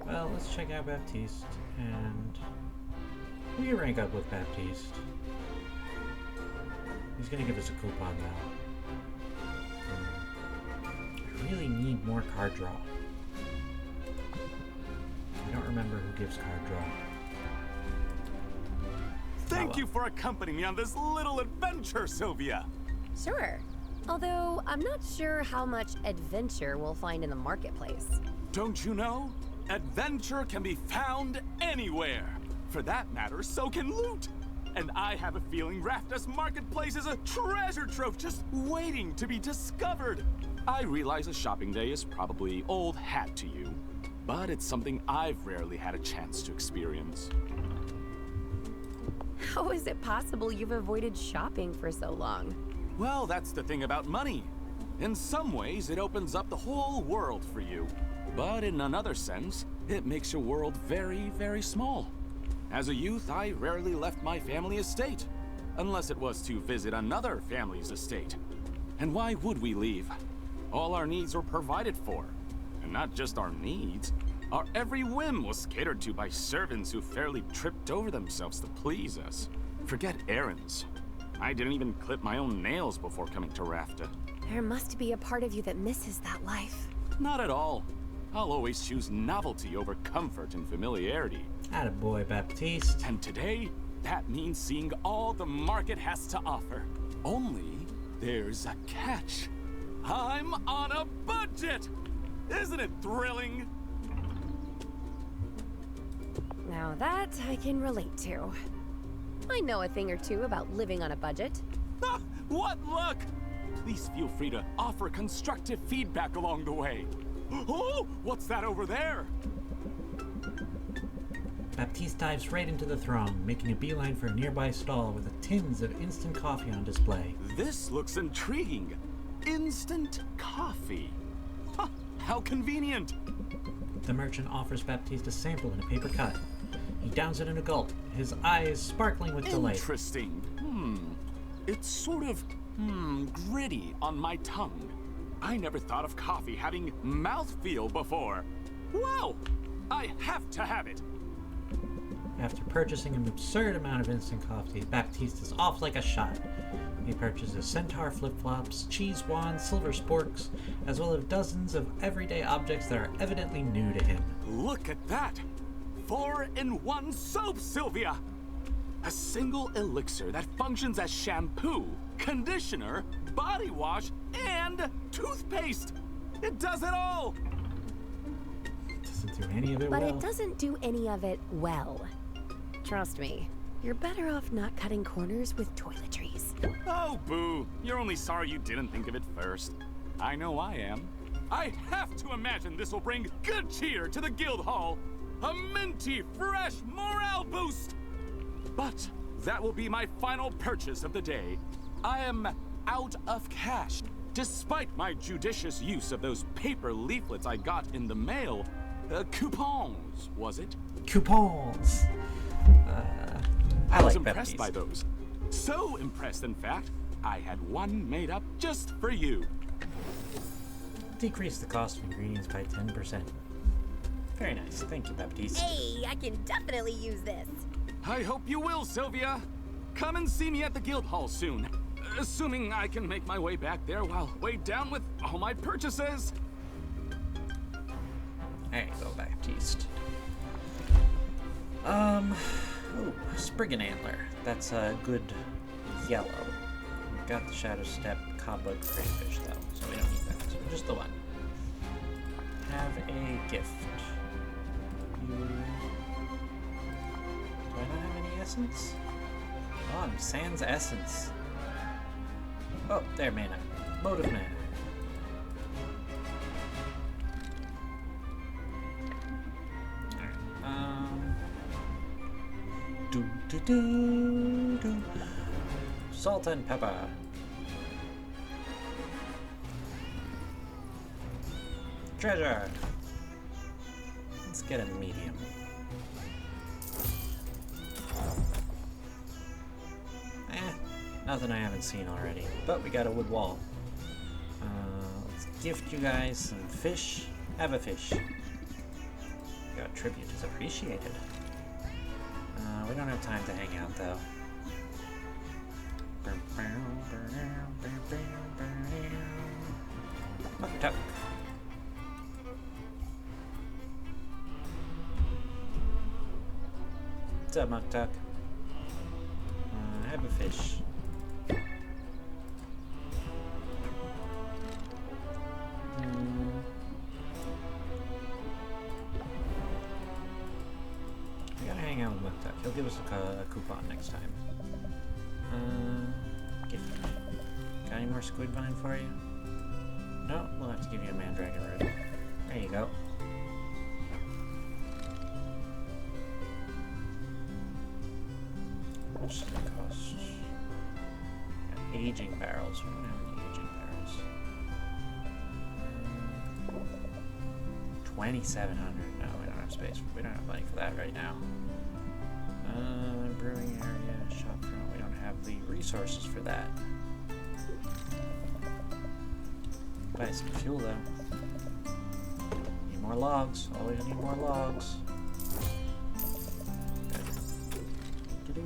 Well, let's check out Baptiste, and we can rank up with Baptiste. He's gonna give us a coupon though. I really need more card draw. I don't remember who gives card draw. Thank you for accompanying me on this little adventure, Sylvia. Sure. Although, I'm not sure how much adventure we'll find in the marketplace. Don't you know? Adventure can be found anywhere. For that matter, so can loot. And I have a feeling Raftus Marketplace is a treasure trove just waiting to be discovered. I realize a shopping day is probably old hat to you, but it's something I've rarely had a chance to experience. How is it possible you've avoided shopping for so long? Well, that's the thing about money. In some ways, it opens up the whole world for you. But in another sense, it makes your world very, very small. As a youth, I rarely left my family estate, unless it was to visit another family's estate. And why would we leave? All our needs were provided for. And not just our needs. Our every whim was catered to by servants who fairly tripped over themselves to please us. Forget errands. I didn't even clip my own nails before coming to Rafta. There must be a part of you that misses that life. Not at all. I'll always choose novelty over comfort and familiarity. Attaboy, Baptiste. And today, that means seeing all the market has to offer. Only, there's a catch. I'm on a budget! Isn't it thrilling? Now that I can relate to. I know a thing or two about living on a budget. Ah, what luck! Please feel free to offer constructive feedback along the way. Oh, what's that over there? Baptiste dives right into the throng, making a beeline for a nearby stall with tins of instant coffee on display. This looks intriguing. Instant coffee. Huh, how convenient. The merchant offers Baptiste a sample in a paper cup. He downs it in a gulp, his eyes sparkling with delight. Interesting. It's sort of, gritty on my tongue. I never thought of coffee having mouthfeel before. Wow! I have to have it. After purchasing an absurd amount of instant coffee, Baptiste is off like a shot. He purchases centaur flip-flops, cheese wands, silver sporks, as well as dozens of everyday objects that are evidently new to him. Look at that! 4-in-1 soap, Sylvia! A single elixir that functions as shampoo, conditioner, body wash, and toothpaste! It does it all! Doesn't do any of it But well. it doesn't do any of it well. Trust me, you're better off not cutting corners with toiletries. Oh, boo! You're only sorry you didn't think of it first. I know I am. I have to imagine this will bring good cheer to the guild hall. A minty, fresh morale boost! But that will be my final purchase of the day. I am out of cash. Despite my judicious use of those paper leaflets I got in the mail. Coupons, was it? Coupons! I was like impressed Baptiste. by those. So impressed, in fact, I had one made up just for you. Decrease the cost of ingredients by 10%. Very nice. Thank you, Baptiste. Hey, I can definitely use this. I hope you will, Sylvia. Come and see me at the guild hall soon. Assuming I can make my way back there while weighed down with all my purchases. There you go, Baptiste. Ooh, Spriggan Antler. That's a good yellow. We've got the Shadow Step Cobweb Crayfish, though, so we don't need that. So just the one. Have a gift. Do I not have any essence? Oh, I'm sans essence. Oh, there, mana. Motive mana. Do. Salt and pepper. Treasure. Let's get a medium. Nothing I haven't seen already. But we got a wood wall. Let's gift you guys some fish. Have a fish. Your tribute is appreciated. We don't have time to hang out, though. Tuck. What's up, Muck Tuck? Have a fish. We gotta hang out with Muck Tuck. He'll give us a coupon next time. Gift. Got any more squid vine for you? No, we'll have to give you a mandragon root. There you go. How much does it cost? Got aging barrels. We don't have any aging barrels. 2,700. No, we don't have space. We don't have money for that right now. Brewing area, shop front. We don't have the resources for that. Buy some fuel though. Need more logs. Always need more logs. Okay.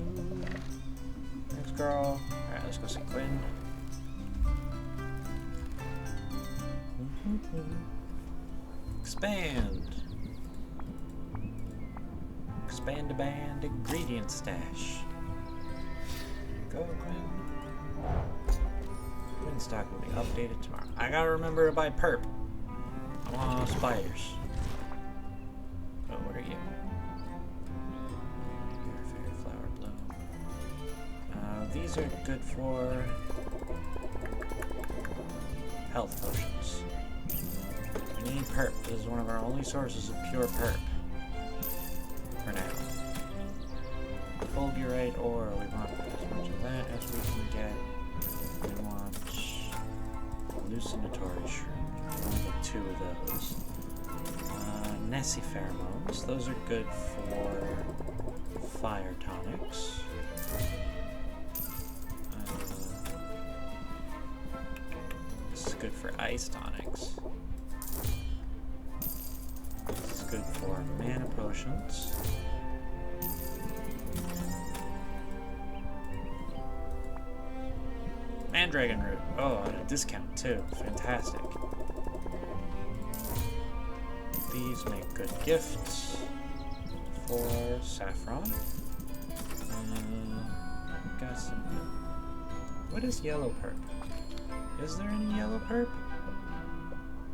Thanks, girl. Alright, let's go see Quinn. Expand. Expand a band ingredient stash. There you go, Quinn. Quinn stock will be updated tomorrow. I gotta remember to buy perp. I want spiders. Oh, what are you? You're a fairy flower bloom. These are good for health potions. We need perp. This is one of our only sources of pure perp. For now. fulgurite ore. We want as much of that as we can get. We want hallucinatory shrooms. Only get 2 of those. Nessie pheromones. Those are good for fire tonics. This is good for ice tonics. This is good for mana potions. Mandragon root. Oh, at a discount too. Fantastic. These make good gifts for Saffron. Got some. What is yellow perp? Is there any yellow perp?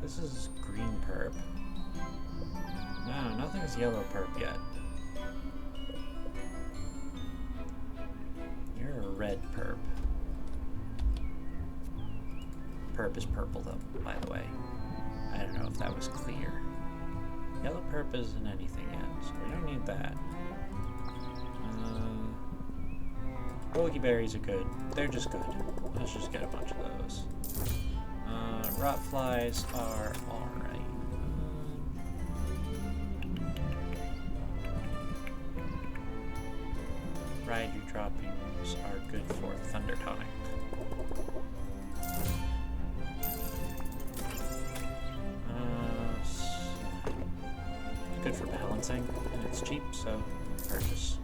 This is green perp. No, nothing's yellow perp yet. You're a red perp. Perp is purple though, by the way. I don't know if that was clear. Yellow perp isn't anything yet, so we don't need that. Bulky berries are good. They're just good. Let's just get a bunch of those. Rot flies are alright. Raiju droppings are good for Thunder Tonic. Good for balancing, and it's cheap, so purchase.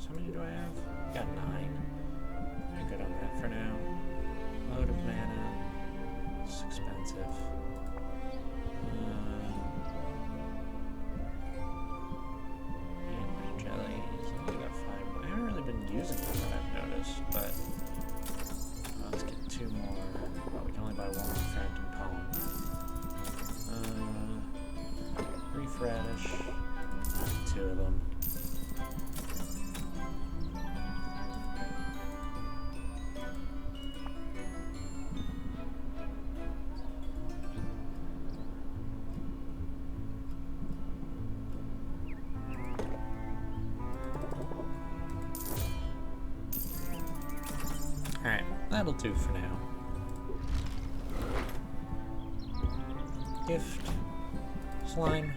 How many do I have? Got 9. I'm good on that for now. Load of mana. It's expensive. And jellies. I only got 5. I haven't really been using them that I've noticed, but let's get 2 more. Oh, we can only buy 1 phantom pollen. Reef radish. 2 of them. Alright, that'll do for now. Gift. Slime.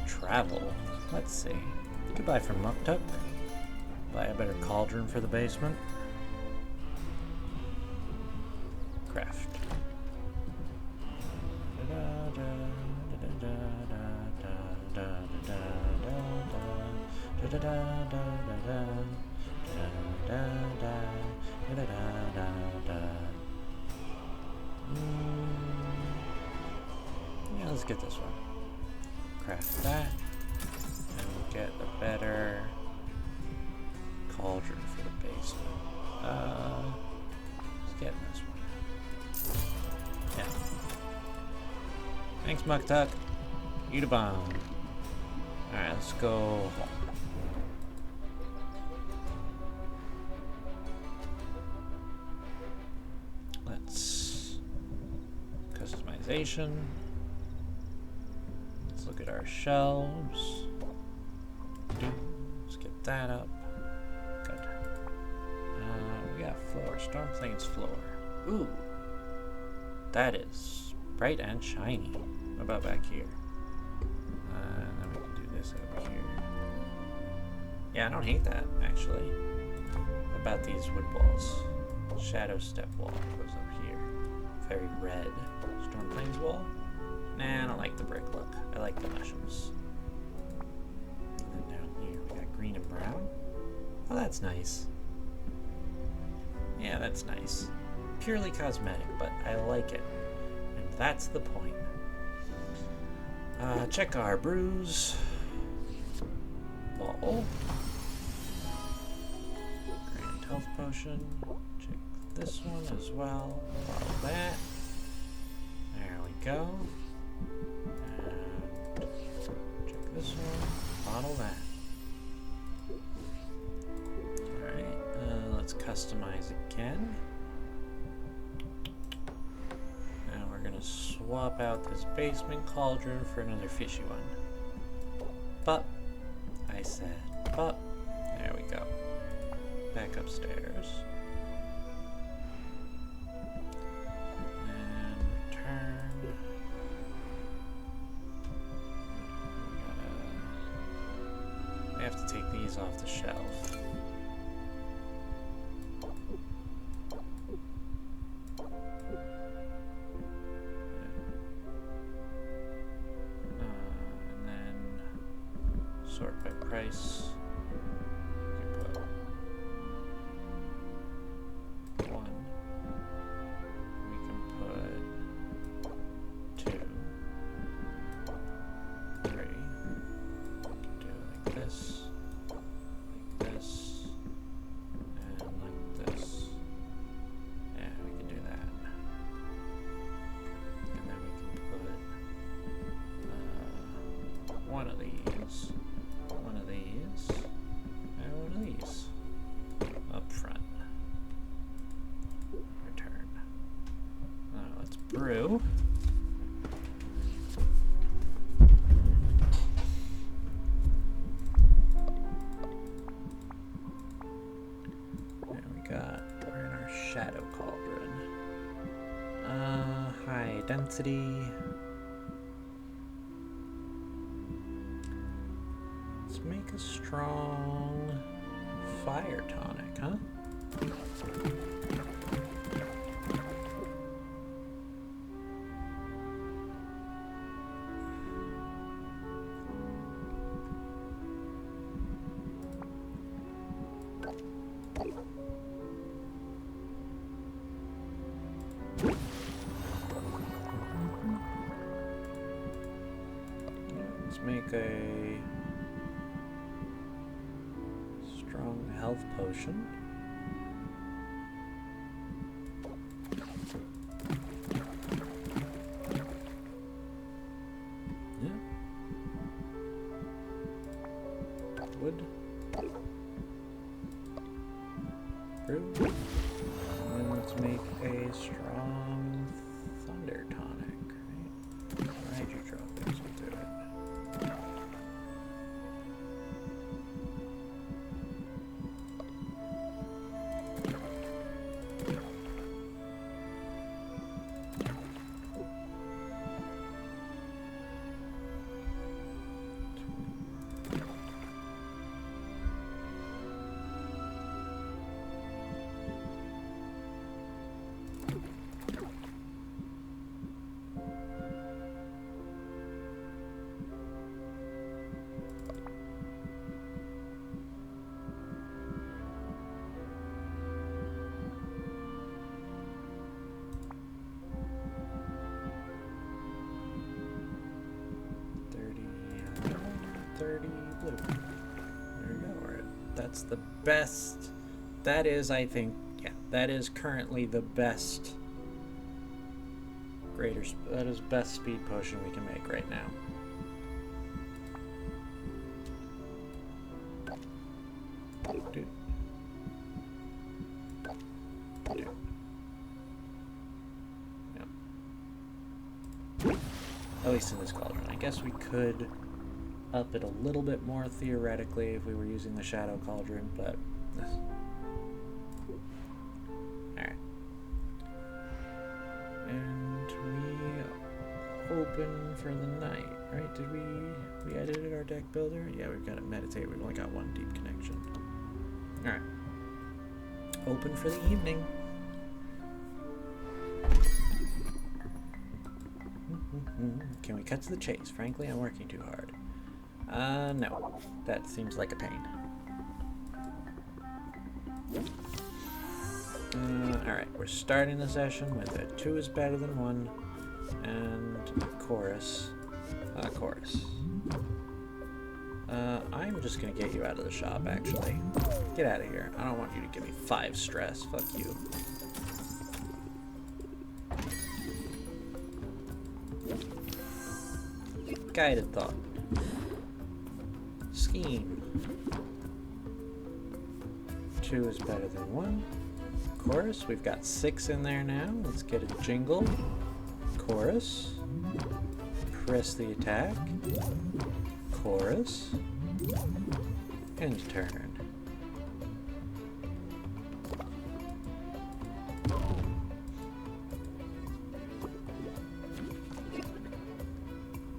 Travel. Let's see. Goodbye from Muktuk. Buy a better cauldron for the basement. Craft. Yeah, let's get this one. Craft that, and we'll get a better cauldron for the basement. Let's get this one. Yeah. Thanks, Muktuk. Eat a bomb. Alright, let's go home. Let's customization. Let's look at our shelves. Let's get that up. Good. We got floor. Stormplains floor. Ooh. That is bright and shiny. What about back here? Then we can do this over here. Yeah, I don't hate that, actually. What about these wood walls? Shadow step wall goes up here. Very red. Stormplains wall? Nah, I don't like the brick look. I like the mushrooms. And then down here we got green and brown. Oh, that's nice. Yeah, that's nice. Purely cosmetic, but I like it. And that's the point. Check our brews. Ball. Grand health potion. Check this one as well. Bottle that. There we go. And check this one. Bottle that. Alright, let's customize again. Now we're gonna swap out this basement cauldron for another fishy one. But, I said, but, there we go. Back upstairs. And return. We have to take these off the shelf. And then sort by price. You can put 1. We can put 2, 3. Do it like this, and like this. Yeah, we can do that. And then we can put one of these, one of these, and one of these up front. Return. Now let's brew. There we got, we're in our shadow cauldron. High density. Let's make a strong fire tonic, huh? Let's make a strong health potion. Yeah. Wood. Brew. And then let's make a strong thunder tonic, right? Hydrotropics will do it. Blue. There we go. That's the best. That is, I think, yeah, that is currently the best that is best speed potion we can make right now. Dude. Yep. At least in this cauldron. I guess we could up it a little bit more theoretically if we were using the shadow cauldron, but alright. And we open for the night, right? Did we edited our deck builder? Yeah, we've got to meditate. We've only got one deep connection. Alright. Open for the evening. Can we cut to the chase? Frankly, I'm working too hard. No. That seems like a pain. Alright, we're starting the session with a 2 is better than 1 and a chorus. I'm just gonna get you out of the shop, actually. Get out of here. I don't want you to give me 5 stress. Fuck you. Guided thought. Scheme. 2 is better than 1. Chorus. We've got 6 in there now. Let's get a jingle. Chorus. Press the attack. Chorus. End turn.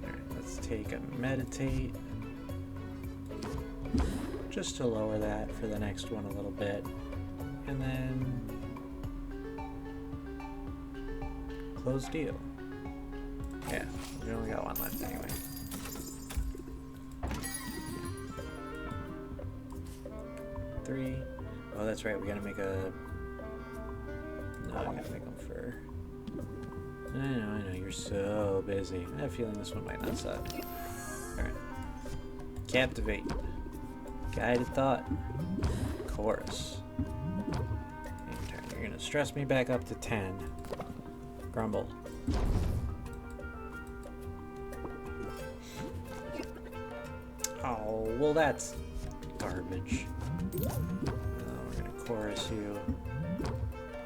Alright, let's take a meditate. Just to lower that for the next one a little bit. And then close deal. Yeah, we only got 1 left anyway. Three. Oh, that's right. We gotta make a. No, I gotta make them for. I know. You're so busy. I have a feeling this one might not suck. Alright. Captivate. Guided thought. Chorus. Turn. You're gonna stress me back up to 10. Grumble. Oh, well, that's garbage. We're gonna chorus you.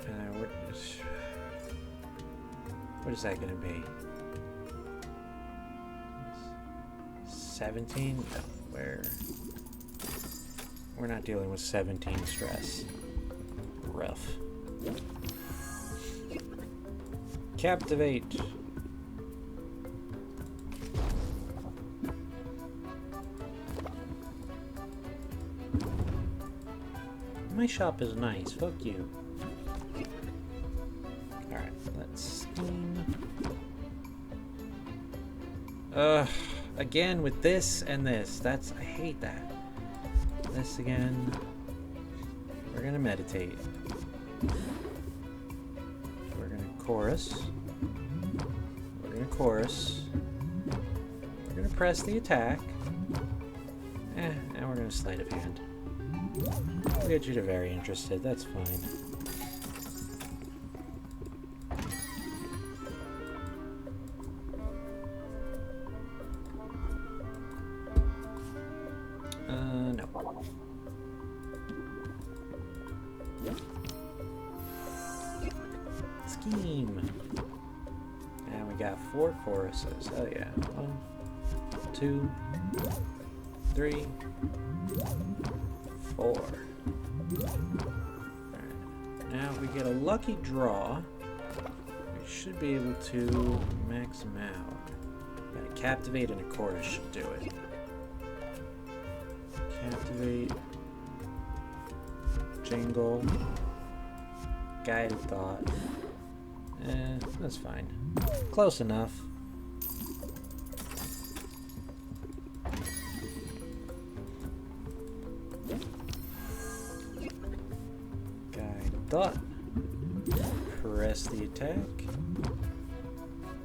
And what is that gonna be? 17? No, we're not dealing with 17 stress. Rough. Captivate. My shop is nice, fuck you. Alright, let's scheme. Again with this and this. I hate that. This again. We're gonna meditate. We're gonna chorus. We're gonna chorus. We're gonna press the attack. And we're gonna sleight of hand. We'll get you to very interested, that's fine. No. Scheme. And we got 4 choruses. Oh yeah. 1, 2, 3, 4. Alright. Now if we get a lucky draw, we should be able to max them out. Got a captivate and a chorus should do it. Captivate. Jingle. Guided thought. That's fine. Close enough. Guided thought. Press the attack.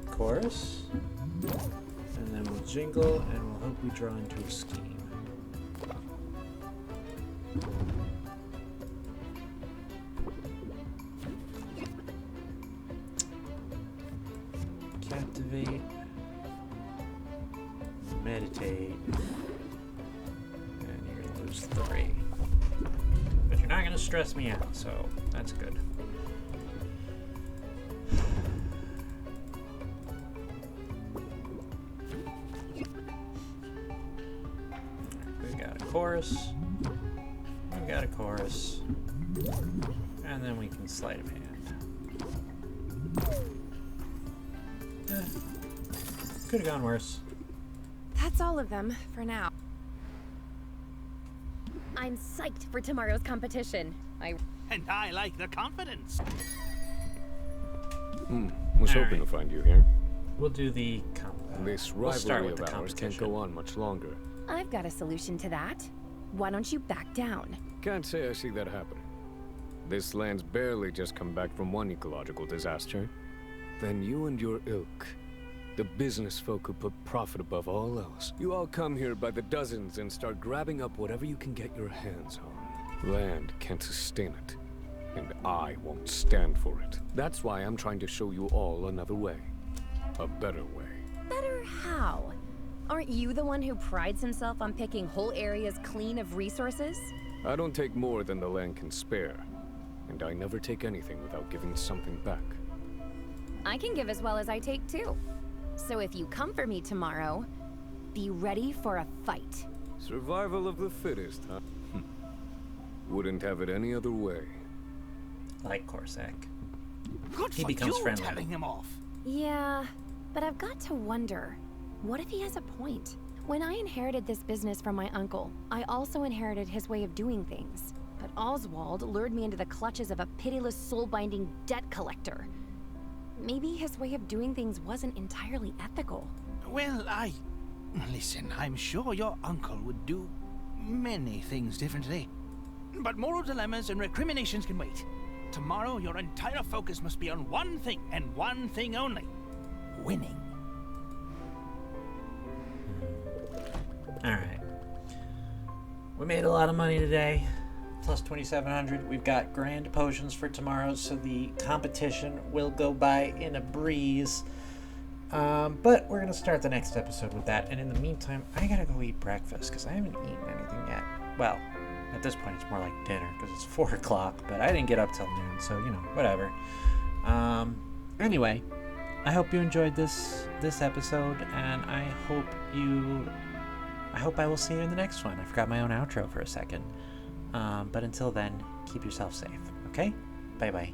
Chorus. And then we'll jingle and we'll hope we draw into a scheme. Captivate, meditate, and you're gonna lose 3. But you're not gonna stress me out, so that's good. We've got a chorus, we've got a chorus, and then we can sleight of hand. Could have gone worse. That's all of them for now. I'm psyched for tomorrow's competition. And I like the confidence. Was hoping to find you here. We'll do the This we'll start rivalry with of the ours can't competition. go on much longer. I've got a solution to that. Why don't you back down? Can't say I see that happening. This land's barely just come back from one ecological disaster. Then you and your ilk The business folk who put profit above all else. You all come here by the dozens and start grabbing up whatever you can get your hands on. Land can't sustain it, and I won't stand for it. That's why I'm trying to show you all another way. A better way. Better how? Aren't you the one who prides himself on picking whole areas clean of resources? I don't take more than the land can spare, and I never take anything without giving something back. I can give as well as I take too. So if you come for me tomorrow, be ready for a fight. Survival of the fittest, huh? Wouldn't have it any other way. Like Corsac. Good He for becomes you friendly. telling him off. Yeah, but I've got to wonder, what if he has a point? When I inherited this business from my uncle, I also inherited his way of doing things. But Oswald lured me into the clutches of a pitiless soul-binding debt collector. Maybe his way of doing things wasn't entirely ethical. Well, Listen, I'm sure your uncle would do many things differently. But moral dilemmas and recriminations can wait. Tomorrow, your entire focus must be on one thing, and one thing only. Winning. Alright. We made a lot of money today. Plus 2,700. We've got grand potions for tomorrow, so the competition will go by in a breeze. But we're going to start the next episode with that. And in the meantime, I gotta go eat breakfast, because I haven't eaten anything yet. Well, at this point, it's more like dinner, because it's 4 o'clock. But I didn't get up till noon, so, you know, whatever. Anyway, I hope you enjoyed this episode, and I hope I will see you in the next one. I forgot my own outro for a second. But until then, keep yourself safe, okay? Bye-bye.